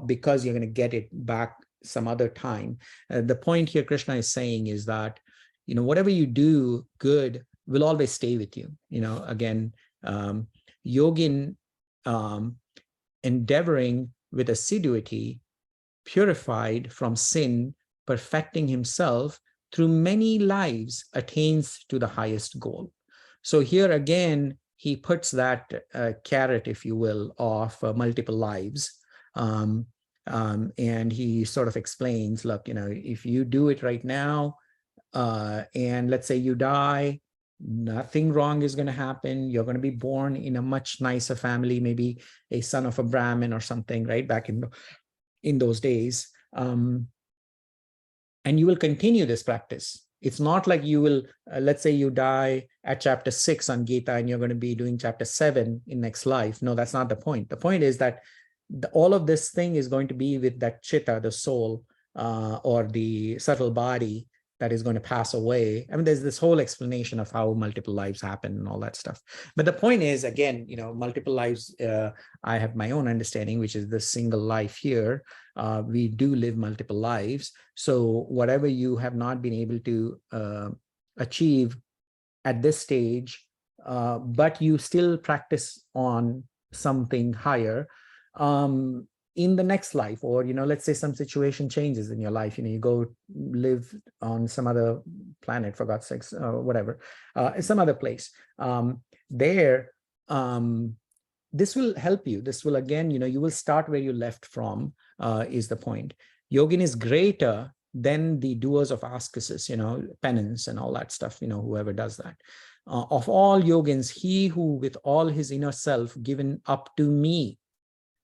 because you're going to get it back some other time. The point here Krishna is saying is that whatever you do good will always stay with you. Again, yogin endeavoring with assiduity, purified from sin, perfecting himself through many lives, attains to the highest goal. So here again, he puts that carrot, if you will, of multiple lives. And he sort of explains, look, if you do it right now, and let's say you die, nothing wrong is going to happen. You're going to be born in a much nicer family, maybe a son of a Brahmin or something, right? Back in those days. And you will continue this practice. It's not like you will, let's say you die at chapter 6 on Gita and you're going to be doing chapter 7 in next life. No, that's not the point. The point is that all of this thing is going to be with that chitta, the soul, or the subtle body that is going to pass away. I mean, there's this whole explanation of how multiple lives happen and all that stuff. But the point is, again, multiple lives, I have my own understanding, which is the single life here. We do live multiple lives. So whatever you have not been able to achieve at this stage, but you still practice on something higher, in the next life, or let's say some situation changes in your life, you go live on some other planet, for God's sakes, whatever, some other place, there, this will help you. This will, again, you will start where you left from, is the point. Yogin is greater than the doers of ascesis, penance and all that stuff, whoever does that. of all yogins, he who with all his inner self given up to me,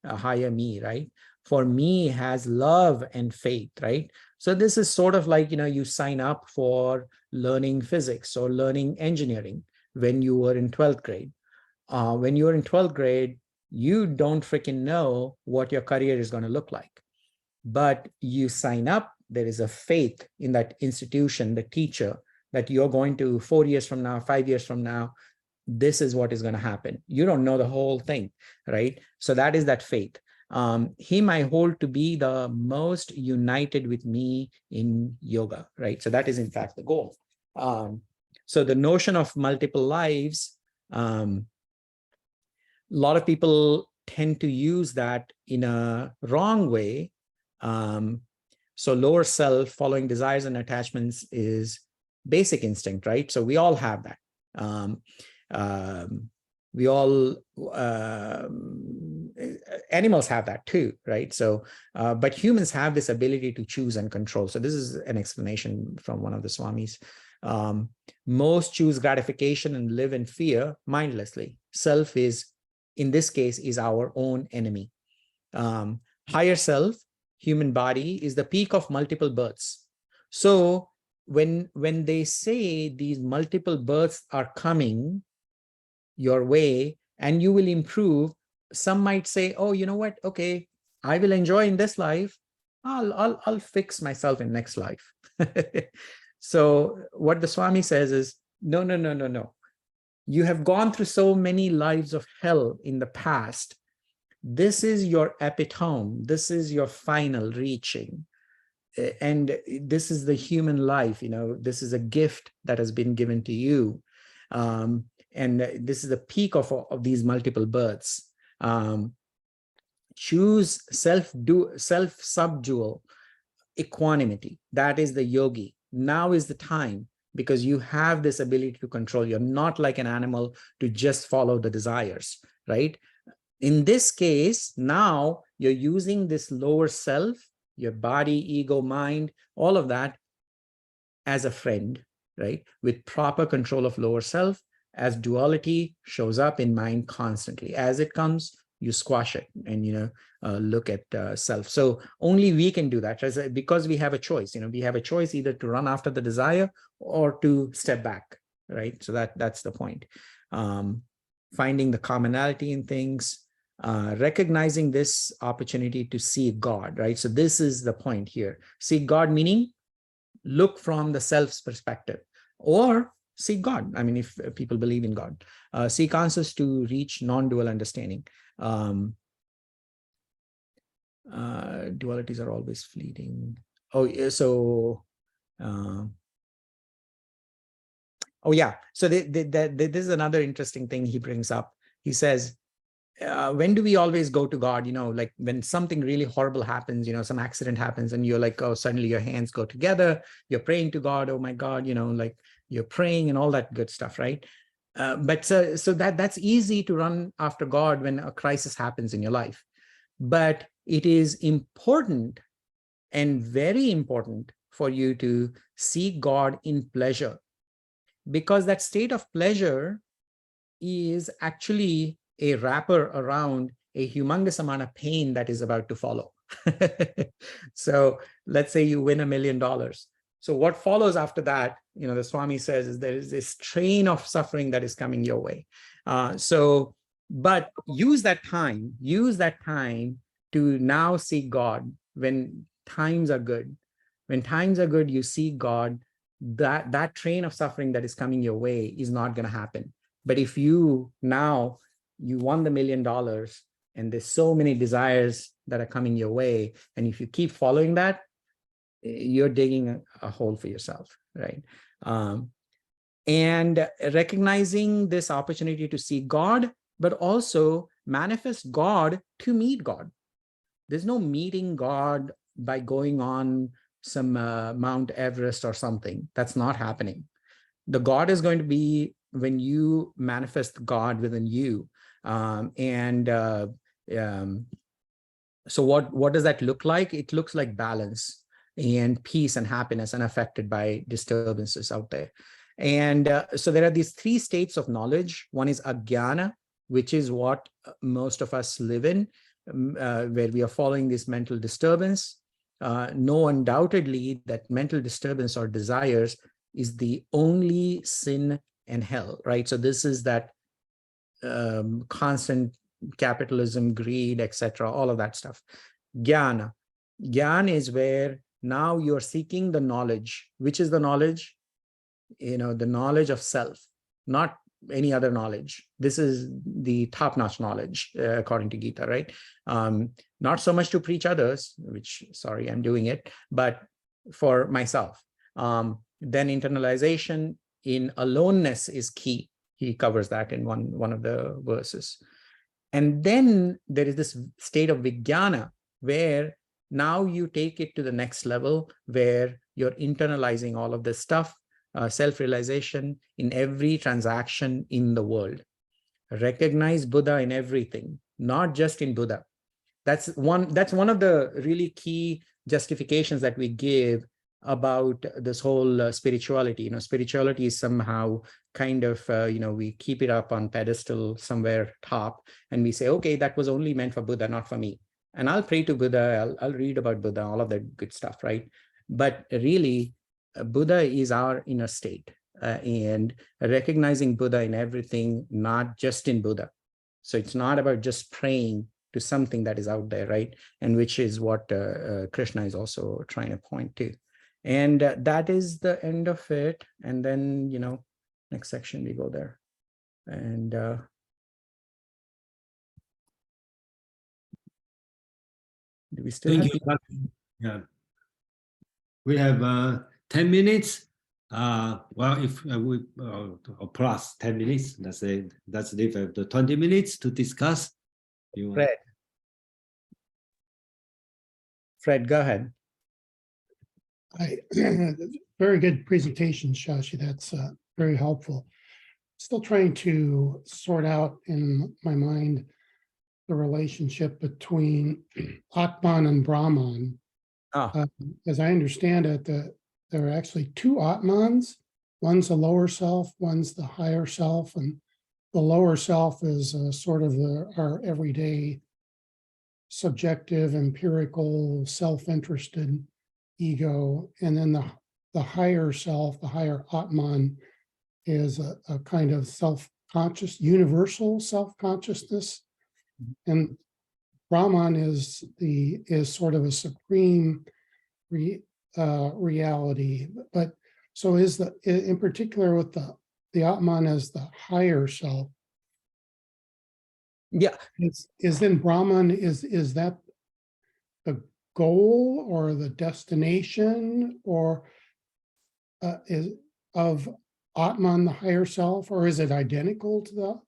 a higher me, right? For me has love and faith, right? So this is sort of like, you sign up for learning physics or learning engineering when you were in 12th grade. When you're in 12th grade, you don't freaking know what your career is going to look like. But you sign up, there is a faith in that institution, the teacher, that you're going to 4 years from now, 5 years from now, this is what is going to happen. You don't know the whole thing, right? So that is that faith. Him I hold to be the most united with me in yoga, right? So that is in fact the goal. So the notion of multiple lives, a lot of people tend to use that in a wrong way. So lower self, following desires and attachments, is basic instinct, right? So we all have that. We all, animals have that too, right? So, but humans have this ability to choose and control. So this is an explanation from one of the Swamis. Most choose gratification and live in fear mindlessly. Self is, in this case, is our own enemy. Higher self, human body, is the peak of multiple births. So when they say these multiple births are coming your way and you will improve, some might say, oh, you know what, okay, I will enjoy in this life, I'll fix myself in next life. So what the Swami says is, no, no, no, no, no. You have gone through so many lives of hell in the past. This is your epitome. This is your final reaching. And this is the human life, this is a gift that has been given to you. And this is the peak of these multiple births. Choose self-subdual equanimity. That is the yogi. Now is the time, because you have this ability to control. You're not like an animal to just follow the desires, right? In this case, now you're using this lower self, your body, ego, mind, all of that as a friend, right? With proper control of lower self, as duality shows up in mind constantly. As it comes, you squash it and, look at self. So only we can do that, because we have a choice. We have a choice either to run after the desire or to step back, right? So that's the point. Finding the commonality in things, recognizing this opportunity to see God, right? So this is the point here. See God, meaning look from the self's perspective, or seek God. I mean, if people believe in God, seek answers to reach non-dual understanding. Dualities are always fleeting. Oh, so, oh yeah. So this is another interesting thing he brings up. He says, when do we always go to God? Like when something really horrible happens, some accident happens and you're like, oh, suddenly your hands go together, you're praying to God, oh my God, like you're praying and all that good stuff, right? But so that's easy to run after God when a crisis happens in your life. But it is important and very important for you to seek God in pleasure, because that state of pleasure is actually a wrapper around a humongous amount of pain that is about to follow. So let's say you win $1 million. So what follows after that, the Swami says, is there is this train of suffering that is coming your way. But use that time to now seek God when times are good. When times are good, you seek God, that train of suffering that is coming your way is not going to happen. But if you won the $1 million and there's so many desires that are coming your way, and if you keep following that, you're digging a hole for yourself, right? And recognizing this opportunity to see God, but also manifest God to meet God. There's no meeting God by going on some Mount Everest or something. That's not happening. The God is going to be when you manifest God within you. So what does that look like? It looks like balance and peace and happiness, unaffected by disturbances out there. And so there are these three states of knowledge. One is ajnana, which is what most of us live in, where we are following this mental disturbance. Know undoubtedly that mental disturbance or desires is the only sin and hell, right? So this is that constant capitalism, greed, etc., all of that stuff. Jnana. Jnana is where now you're seeking the knowledge. Which is the knowledge? The knowledge of self, not any other knowledge. This is the top-notch knowledge, according to Gita, right? Not so much to preach others, which, sorry, I'm doing it, but for myself. Then internalization in aloneness is key. He covers that in one of the verses. And then there is this state of vijnana, where now you take it to the next level, where you're internalizing all of this stuff, self-realization in every transaction in the world. Recognize Buddha in everything, not just in Buddha. That's one of the really key justifications that we give about this whole spirituality. Spirituality is somehow kind of, we keep it up on pedestal somewhere top, and we say, okay, that was only meant for Buddha, not for me. And I'll pray to Buddha, I'll read about Buddha, all of that good stuff, right? But really, Buddha is our inner state, and recognizing Buddha in everything, not just in Buddha. So it's not about just praying to something that is out there, right? And which is what Krishna is also trying to point to. And that is the end of it. And then, next section, we go there. And do we still Thank have you. Yeah. We have 10 minutes. Well, if we plus 10 minutes, let's say, let's leave the 20 minutes to discuss. Fred, go ahead. Very good presentation, Shashi. That's very helpful. Still trying to sort out in my mind the relationship between Atman and Brahman. As I understand it, there are actually two Atmans. One's the lower self, one's the higher self, and the lower self is sort of our everyday, subjective, empirical, self-interested ego, and then the higher self, the higher Atman, is a kind of self-conscious, universal self-consciousness, and Brahman is sort of a supreme reality. But so is in particular with the Atman as the higher self. Yeah, is then Brahman is that the goal or the destination, or is of Atman the higher self, or is it identical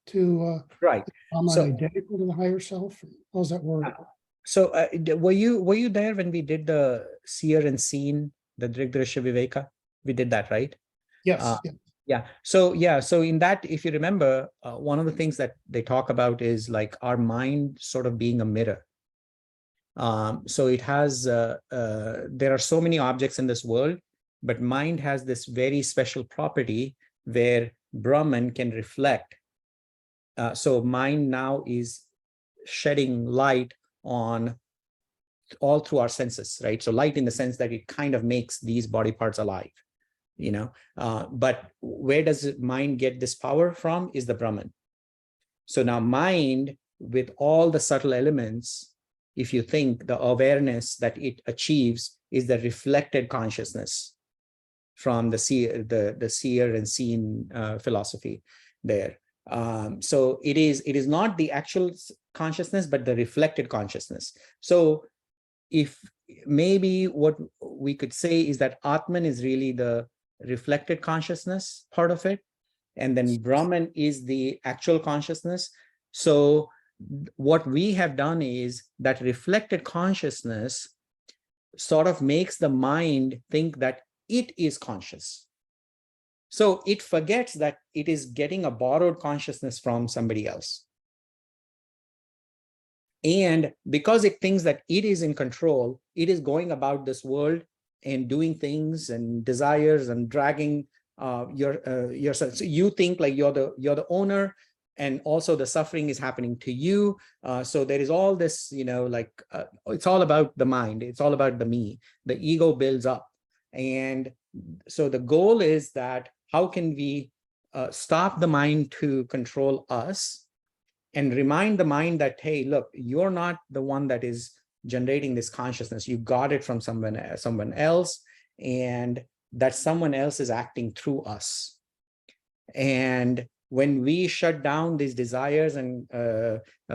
to right? Brahman, identical to the higher self? How does that work? So were you there when we did the seer and seen, the Drigdrishya Viveka? We did that, right? Yes. Yeah. So in that, if you remember, one of the things that they talk about is like our mind sort of being a mirror. So it has, there are so many objects in this world, but mind has this very special property where Brahman can reflect. So mind now is shedding light on all through our senses, right? So light in the sense that it kind of makes these body parts alive, but where does mind get this power from is the Brahman. So now mind, with all the subtle elements, if you think the awareness that it achieves is the reflected consciousness from the seer and seen philosophy there. So it is not the actual consciousness, but the reflected consciousness. So if maybe what we could say is that Atman is really the reflected consciousness part of it, and then Brahman is the actual consciousness. So what we have done is that reflected consciousness sort of makes the mind think that it is conscious. So it forgets that it is getting a borrowed consciousness from somebody else. And because it thinks that it is in control, it is going about this world and doing things and desires and dragging yourself. So you think like you're the owner, and also the suffering is happening to you. So there is all this, it's all about the mind. It's all about the me. The ego builds up. And so the goal is that how can we stop the mind to control us and remind the mind that, hey, look, you're not the one that is generating this consciousness. You got it from someone else, and that someone else is acting through us. And when we shut down these desires and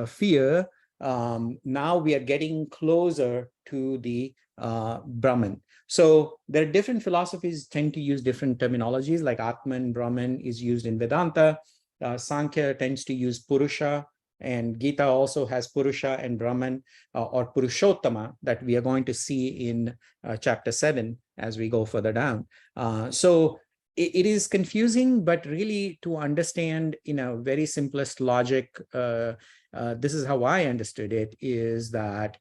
fear, now we are getting closer to the Brahman. So there are different philosophies tend to use different terminologies, like Atman, Brahman is used in Vedanta. Sankhya tends to use Purusha, and Gita also has Purusha and Brahman, or Purushottama, that we are going to see in chapter 7 as we go further down. So it is confusing, but really to understand in a very simplest logic, this is how I understood it, is that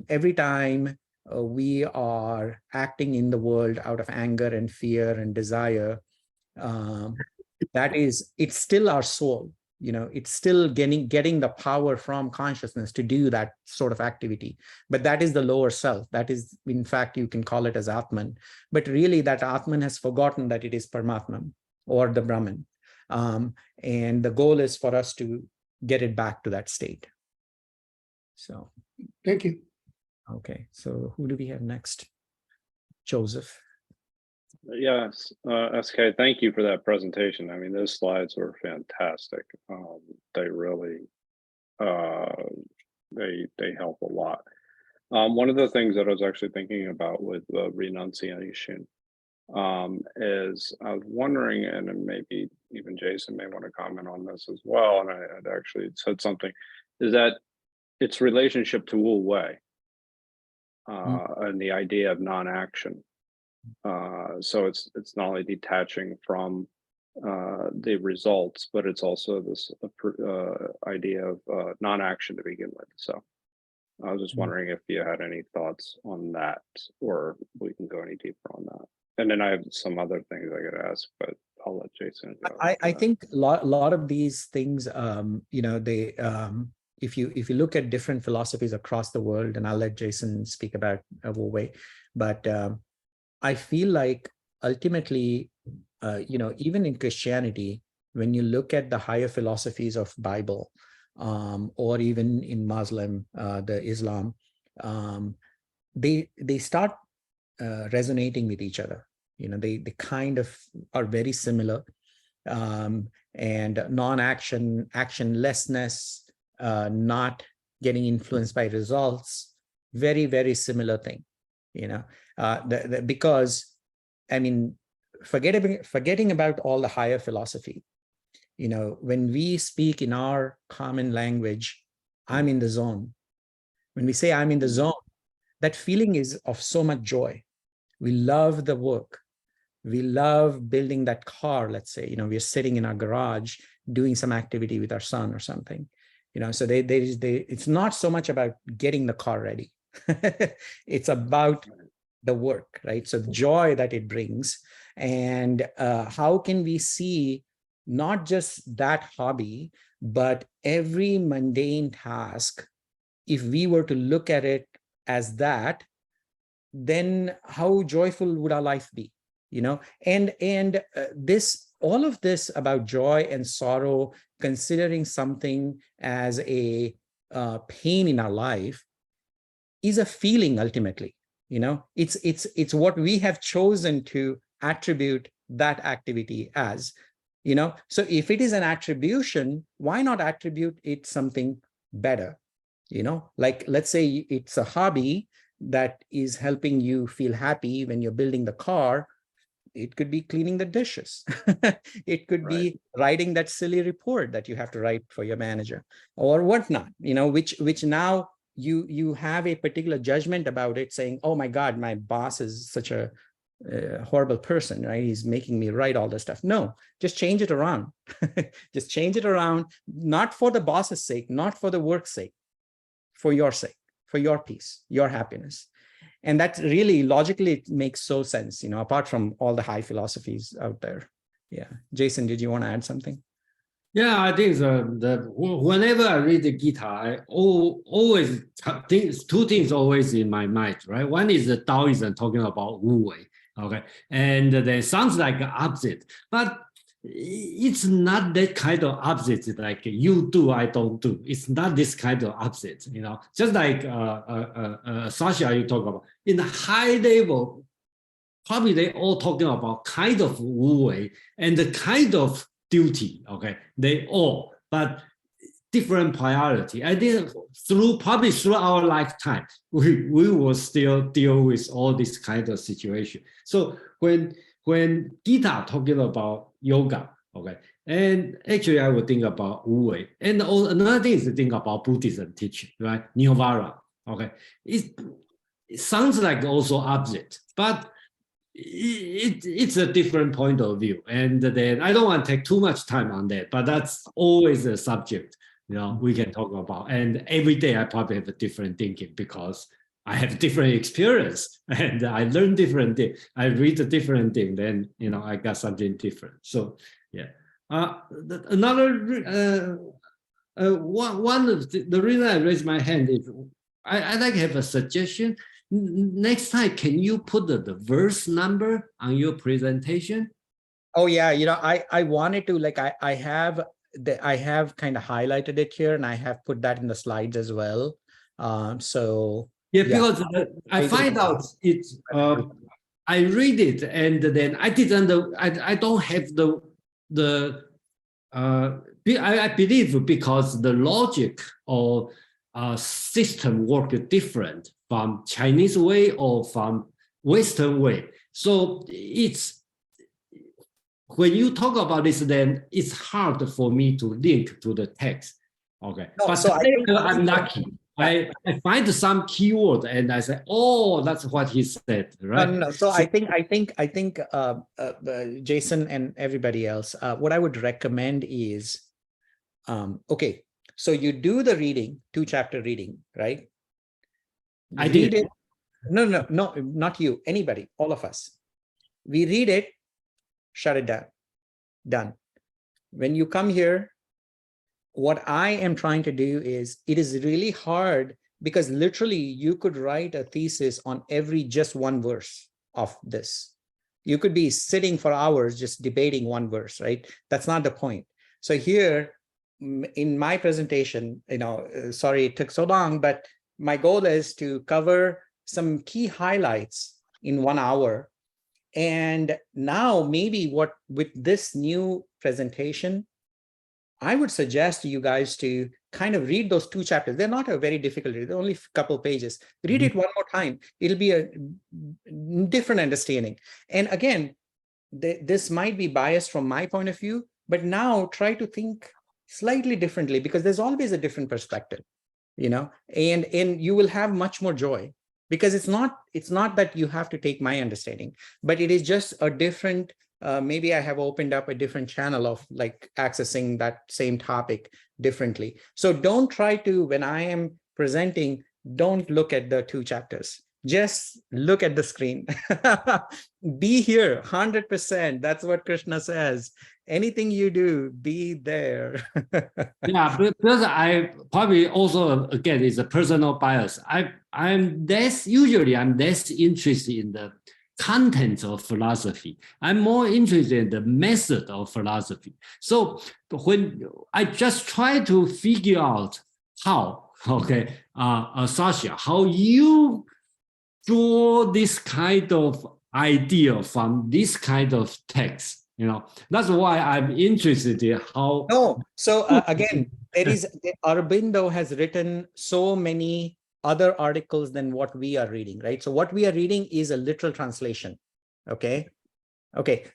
every time we are acting in the world out of anger and fear and desire, it's still our soul. It's still getting the power from consciousness to do that sort of activity. But that is the lower self. That is, in fact, you can call it as Atman. But really that Atman has forgotten that it is Paramatman or the Brahman. And the goal is for us to get it back to that state. So. Thank you. Okay, so who do we have next? Joseph. Yes, SK, thank you for that presentation. I mean, those slides were fantastic. They really, they help a lot. One of the things that I was actually thinking about with renunciation is I was wondering, and maybe even Jason may want to comment on this as well, and I had actually said something, is that its relationship to Wu Wei and the idea of non-action. So it's not only detaching from the results, but it's also this idea of non-action to begin with. So I was just wondering if you had any thoughts on that, or we can go any deeper on that. And then I have some other things I could ask, but I'll let Jason go. I think a lot of these things, they if you look at different philosophies across the world, and I'll let Jason speak about Wu Wei, but I feel like ultimately, even in Christianity, when you look at the higher philosophies of Bible, or even in Muslim, the Islam, they start resonating with each other. They kind of are very similar, and non-action, actionlessness, not getting influenced by results, very, very similar thing. Because, I mean, forgetting about all the higher philosophy, when we speak in our common language, I'm in the zone. When we say I'm in the zone, that feeling is of so much joy. We love the work. We love building that car, let's say, we're sitting in our garage doing some activity with our son or something, so it's not so much about getting the car ready. It's about the work, right? So the joy that it brings. And how can we see not just that hobby, but every mundane task, if we were to look at it as that, then how joyful would our life be? And all of this about joy and sorrow, considering something as a pain in our life, is a feeling ultimately. It's what we have chosen to attribute that activity as. So if it is an attribution, why not attribute it something better? Like, let's say it's a hobby that is helping you feel happy when you're building the car. It could be cleaning the dishes. It could be writing that silly report that you have to write for your manager or whatnot, which now you have a particular judgment about it, saying, oh my God, my boss is such a horrible person, right? He's making me write all this stuff. No, just change it around. Just change it around, not for the boss's sake, not for the work's sake, for your sake, for your peace, your happiness. And that really logically it makes so sense, apart from all the high philosophies out there. Yeah. Jason, did you want to add something? Yeah, I think whenever I read the Gita, I always think two things always in my mind, right? One is the Taoism talking about Wu Wei, okay, and then sounds like an opposite, but it's not that kind of opposite like you do, I don't do. It's not this kind of opposite, Just like Sasha, you talk about in the high level, probably they all talking about kind of Wu Wei and the kind of duty, okay? They all, but different priority. I think probably through our lifetime, we will still deal with all this kind of situation. So when Gita talking about yoga, okay, and actually I would think about Wu Wei. And another thing is to think about Buddhism teaching, right? Nirvana, okay? It sounds like also opposite, but it's a different point of view, and then I don't want to take too much time on that, but that's always a subject we can talk about. And every day I probably have a different thinking because I have different experience and I learn different things. I read a different thing, then I got something different. So yeah, another one of the reason I raised my hand is I like to have a suggestion. Next time, can you put the verse number on your presentation? Oh yeah, I wanted to, like, I have kind of highlighted it here, and I have put that in the slides as well. So yeah, because I find out it's I read it and then I didn't. I don't have the I believe because the logic or system work different from Chinese way or from Western way. So it's when you talk about this, then it's hard for me to link to the text. Okay, no, but so I'm lucky. I find some keyword and I say, oh, that's what he said, right? No. So I think Jason and everybody else, what I would recommend is, okay, so you do the reading, 2-chapter reading, right? I did it. No, not you, anybody, all of us. We read it, shut it down, done. When you come here, what I am trying to do is, it is really hard because literally you could write a thesis on just one verse of this. You could be sitting for hours just debating one verse, right? That's not the point. So here in my presentation, sorry it took so long, but my goal is to cover some key highlights in 1 hour. And now maybe with this new presentation, I would suggest you guys to kind of read those 2 chapters. They're not a very difficult read. They're only a couple of pages. Read it one more time. It'll be a different understanding. And again, this might be biased from my point of view, but now try to think slightly differently, because there's always a different perspective, and you will have much more joy, because it's not that you have to take my understanding, but it is just a different, maybe I have opened up a different channel of like accessing that same topic differently. So don't try to, when I am presenting, don't look at the 2 chapters. Just look at the screen. Be here 100%. That's what Krishna says. Anything you do, be there. Yeah, because I probably also, again, it's a personal bias. I'm less interested in the content of philosophy. I'm more interested in the method of philosophy. So when I just try to figure out how, okay, Sasha, how you draw this kind of idea from this kind of text. That's why I'm interested in how. No, so again, Aurobindo has written so many other articles than what we are reading, right? So what we are reading is a literal translation. Okay.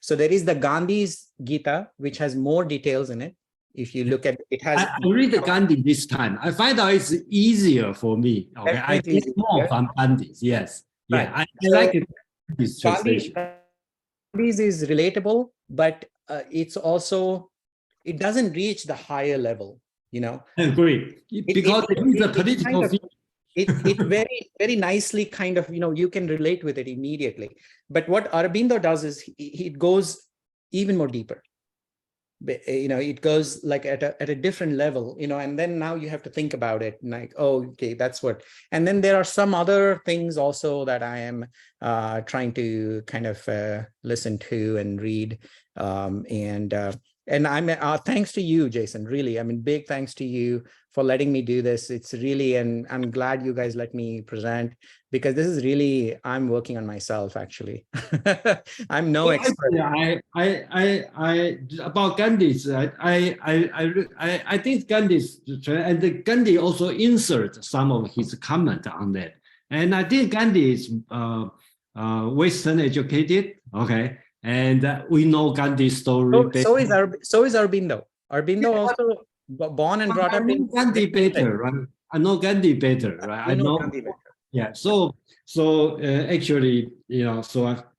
So there is the Gandhi's Gita, which has more details in it. If you look at it, has. I read the Gandhi this time. I find out it's easier for me. Okay, I get more from Gandhi's. Yes. Yeah, right. I like it. This translation. Gandhi's is relatable, but it's also, it doesn't reach the higher level, I agree, because it is a political figure. it very, very nicely kind of, you can relate with it immediately. But what Aurobindo does is it goes even more deeper. It goes like at a different level, and then now you have to think about it like, oh, okay, that's what. And then there are some other things also that I am trying to kind of listen to and read. And I'm thanks to you, Jason, really. I mean, big thanks to you for letting me do this. It's really, and I'm glad you guys let me present, because this is really, I'm working on myself, actually. I'm no expert. I about Gandhi's. I think Gandhi's, and Gandhi also insert some of his comment on that. And I think Gandhi is Western educated, okay, and we know Gandhi's story. So is Aurobindo. Aurobindo also born and brought up in Gandhi better, right? I know Gandhi better, right? I know Gandhi better. Yeah. So actually,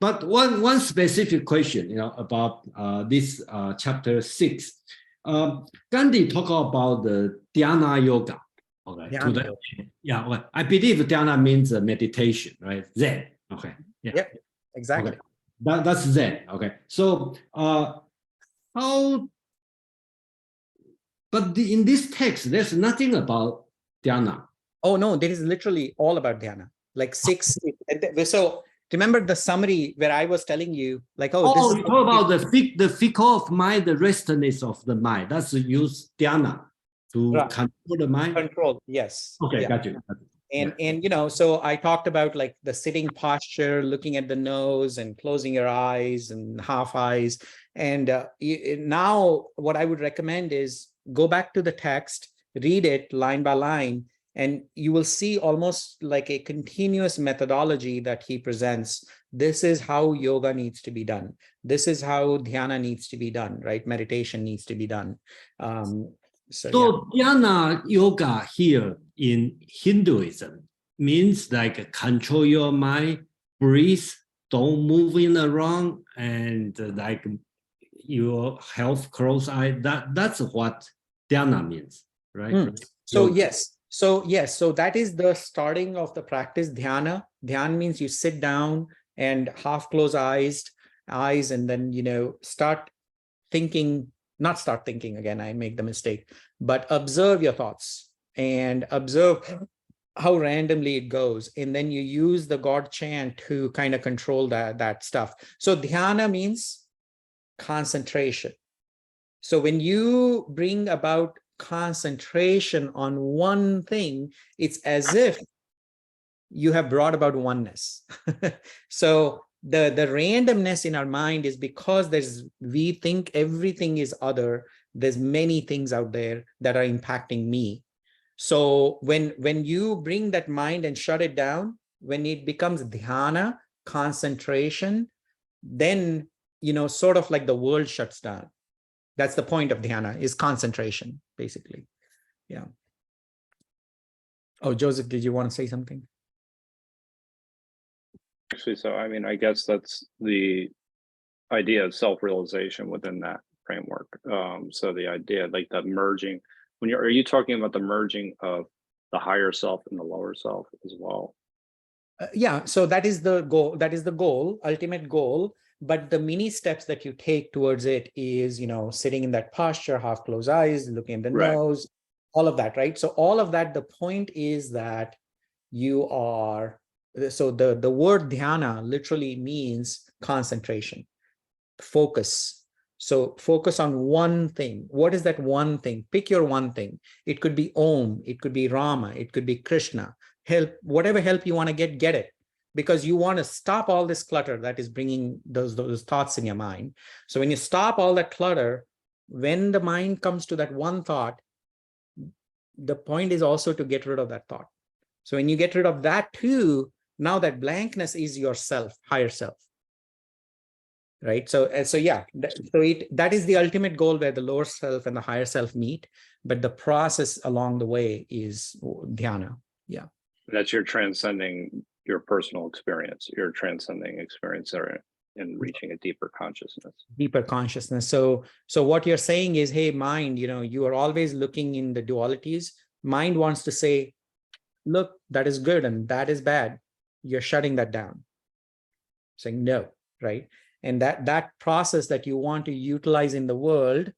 but one specific question, about this chapter 6. Gandhi talk about the dhyana yoga. Okay. Well, I believe dhyana means meditation, right? Zen. Okay. Yeah. Yep. Exactly. Okay. That's Zen. Okay. So how? But in this text, there's nothing about dhyana. Oh no, there is literally all about dhyana. Like 6. So remember the summary where I was telling you, like, you talk about the fickle of mind, the restlessness of the mind. That's use dhyana to control the mind. Control, yes. Okay, yeah. got you. And so I talked about like the sitting posture, looking at the nose and closing your eyes and half eyes. And now what I would recommend is go back to the text, read it line by line, and you will see almost like a continuous methodology that he presents. This is how yoga needs to be done. This is how dhyana needs to be done, right? Meditation needs to be done. So dhyana yoga here in Hinduism means like control your mind, breathe, don't move in around, and like your health, close eye. That's what dhyana means, right? So yes. So that is the starting of the practice, dhyana. Dhyan means you sit down and half close eyes, and then, start thinking, not start thinking again, I make the mistake, but observe your thoughts and observe how randomly it goes. And then you use the God chant to kind of control that stuff. So dhyana means concentration. So when you bring about concentration on one thing, it's as if you have brought about oneness. So the randomness in our mind is because we think everything is other. There's many things out there that are impacting me. So when you bring that mind and shut it down, when it becomes dhyana, concentration, then sort of like the world shuts down. That's the point of dhyana, is concentration, basically. Yeah. Oh, Joseph, did you want to say something? Actually, so I mean, I guess that's the idea of self-realization within that framework. So the idea, like the merging, are you talking about the merging of the higher self and the lower self as well? Yeah. So that is the goal. That is the goal, ultimate goal. But the mini steps that you take towards it is, sitting in that posture, half closed eyes, looking at the nose, all of that, right? So all of that, the point is that you are, so the word dhyana literally means concentration, focus. So focus on one thing. What is that one thing? Pick your one thing. It could be Om, it could be Rama, it could be Krishna. Help, whatever help you want to get it. Because you want to stop all this clutter that is bringing those thoughts in your mind. So when you stop all that clutter, when the mind comes to that one thought, the point is also to get rid of that thought. So when you get rid of that too, now that blankness is yourself, higher self. Right. So yeah, that is the ultimate goal, where the lower self and the higher self meet. But the process along the way is dhyana. Yeah. That's your transcending your personal experience, your transcending experience in reaching a deeper consciousness. Deeper consciousness. So what you're saying is, hey, mind, you are always looking in the dualities. Mind wants to say, look, that is good and that is bad, you're shutting that down, saying no, right? And that process that you want to utilize in the world,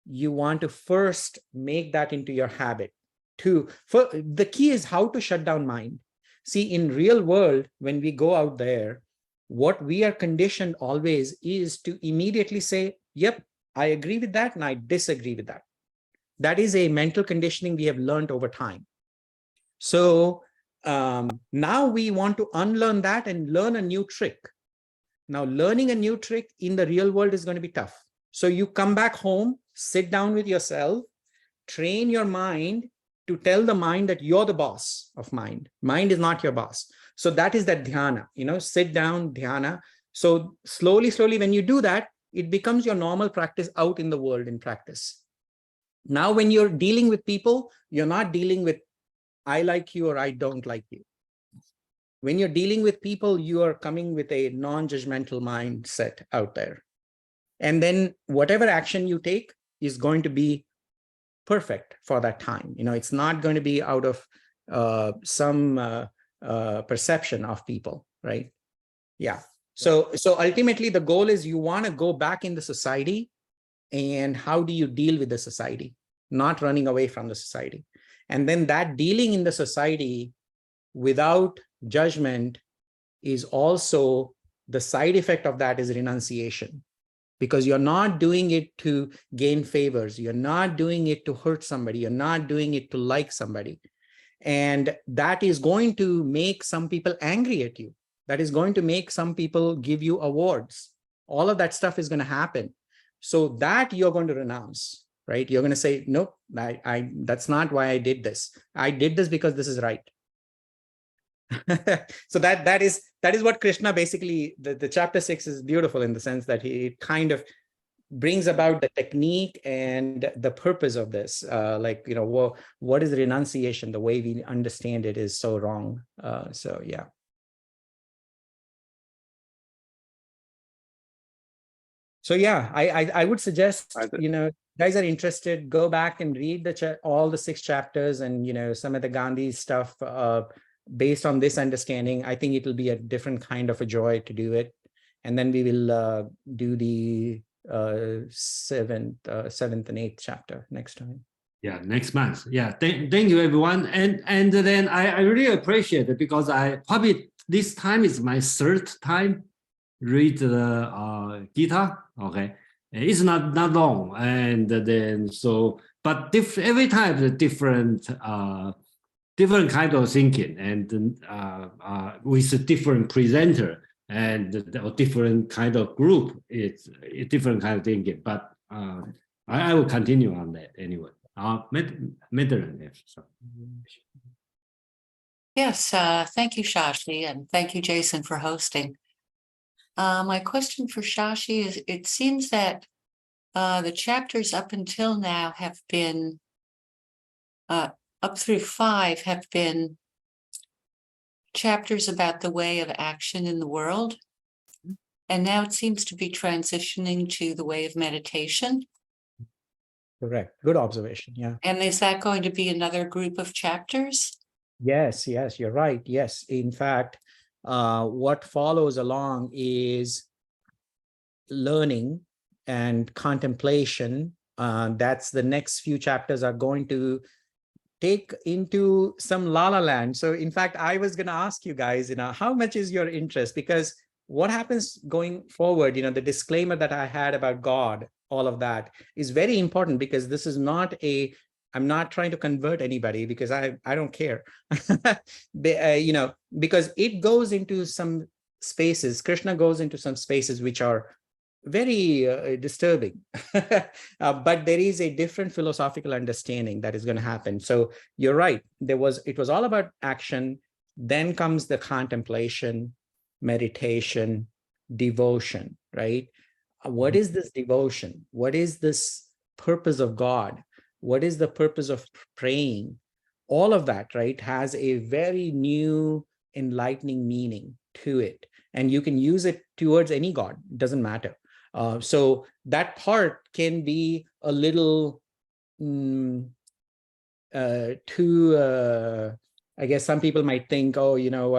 you want to first make that into your habit. The key is how to shut down mind. See, in real world, when we go out there, what we are conditioned always is to immediately say, yep, I agree with that and I disagree with that. That is a mental conditioning we have learned over time. So now we want to unlearn that and learn a new trick. Now, learning a new trick in the real world is going to be tough. So you come back home, sit down with yourself, train your mind to tell the mind that you're the boss of mind. Mind is not your boss. So that is that dhyana, sit down, dhyana. So slowly, when you do that, it becomes your normal practice out in the world in practice. Now, when you're dealing with people, you're not dealing with I like you or I don't like you. When you're dealing with people, you are coming with a non-judgmental mindset out there. And then whatever action you take is going to be perfect for that time. It's not going to be out of some perception of people, right? Yeah. So ultimately, the goal is you want to go back in the society, and how do you deal with the society? Not running away from the society. And then that dealing in the society without judgment is also the side effect of that is renunciation, because you're not doing it to gain favors. You're not doing it to hurt somebody. You're not doing it to like somebody. And that is going to make some people angry at you. That is going to make some people give you awards. All of that stuff is going to happen. So that you're going to renounce, right? You're going to say, nope, that's not why I did this. I did this because this is right. So that is what Krishna basically, the chapter 6 is beautiful in the sense that he kind of brings about the technique and the purpose of this. What is renunciation? The way we understand it is so wrong. So yeah. So yeah, I would suggest, guys are interested, go back and read all the 6 chapters and some of the Gandhi stuff. Based on this understanding, I think it will be a different kind of a joy to do it. And then we will do the 7th and 8th chapter next time. Yeah, next month. Yeah, thank you everyone. And then I really appreciate it because I probably this time is my 3rd time read the Gita. Okay, it's not long, and then but every time the different kind of thinking, and with a different presenter and a different kind of group, it's a different kind of thinking. But I will continue on that anyway. Yes, thank you, Shashi, and thank you, Jason, for hosting. My question for Shashi is, it seems that the chapters up until now have been, up through 5 have been chapters about the way of action in the world. And now it seems to be transitioning to the way of meditation. Correct. Good observation. Yeah. And is that going to be another group of chapters? Yes, you're right. Yes. In fact, what follows along is learning and contemplation. That's the next few chapters are going to take into some la-la land. So in fact, I was going to ask you guys, how much is your interest? Because what happens going forward, the disclaimer that I had about God, all of that is very important, because this is not I'm not trying to convert anybody, because I don't care, because it goes into some spaces. Krishna goes into some spaces which are very disturbing, but there is a different philosophical understanding that is going to happen. So you're right. It was all about action. Then comes the contemplation, meditation, devotion, right? What is this devotion? What is this purpose of God? What is the purpose of praying? All of that, right, has a very new enlightening meaning to it. And you can use it towards any God. It doesn't matter. So that part can be a little too I guess some people might think, oh,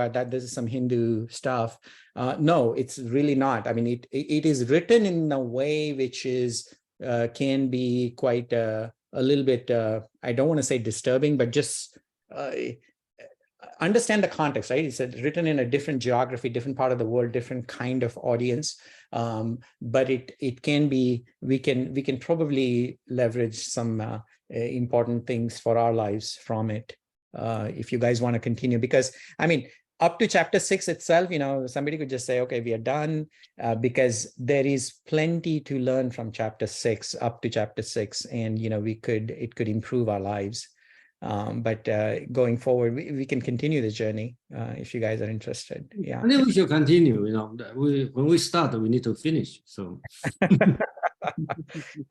that this is some Hindu stuff. No, it's really not. I mean, it is written in a way which is can be quite a little bit, I don't want to say disturbing, but just understand the context, right? It's written in a different geography, different part of the world, different kind of audience. But it can be, we can probably leverage some important things for our lives from it. If you guys want to continue, because I mean, up to chapter 6 itself, somebody could just say, okay, we are done, because there is plenty to learn from chapter 6 up to chapter 6, and it could improve our lives. But going forward, we can continue the journey if you guys are interested. Yeah. I think we should continue. When we start, we need to finish. So.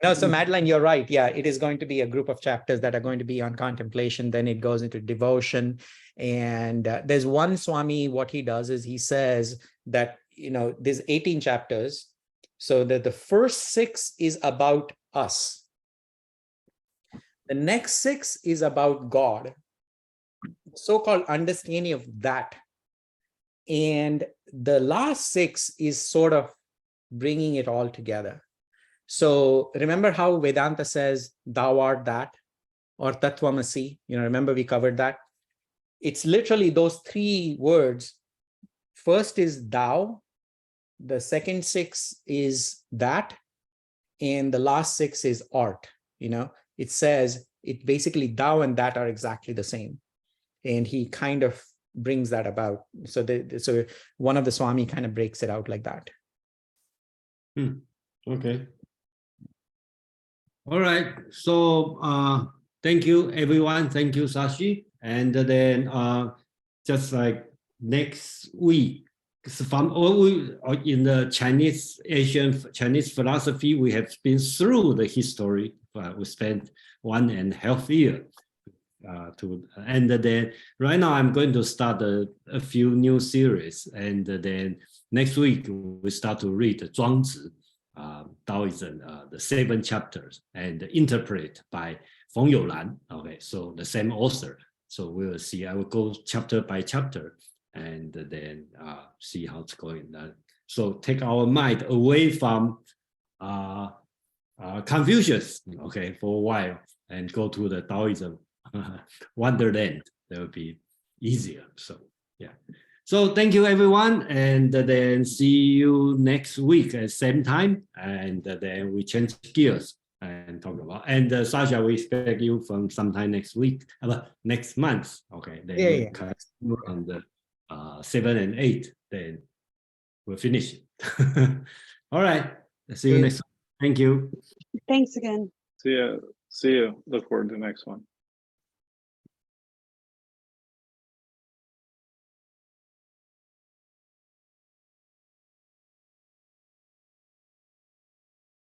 No, so Madeline, you're right. Yeah, it is going to be a group of chapters that are going to be on contemplation. Then it goes into devotion. And there's one Swami, what he does is he says that, there's 18 chapters. So that the first 6 is about us. The next 6 is about God, so-called understanding of that. And the last 6 is sort of bringing it all together. So remember how Vedanta says, thou art that, or Tattvamasi, remember we covered that? It's literally those 3 words. First is thou, the second 6 is that, and the last 6 is art. It says, it basically thou and that are exactly the same. And he kind of brings that about. So so one of the Swami kind of breaks it out like that. Okay. All right. So thank you, everyone. Thank you, Sashi. And then just like next week, in the Asian Chinese philosophy, we have been through the history. We spent 1.5 years and then right now I'm going to start a few new series, and then next week we start to read Zhuangzi, Taoism, the 7 chapters, and interpret by Feng Youlan. Okay, so the same author. So we will see. I will go chapter by chapter, and then see how it's going. So take our mind away from Confucius, okay, for a while, and go to the Taoism wonderland. That would be easier. So yeah. So thank you, everyone, and then see you next week at same time. And then we change gears and talk about. And Sasha, we expect you from sometime next week, next month. Okay. Then Yeah. on the 7 and 8. Then we'll finish it. All right. See you next week. Thank you. Thanks again. See you. Look forward to the next one.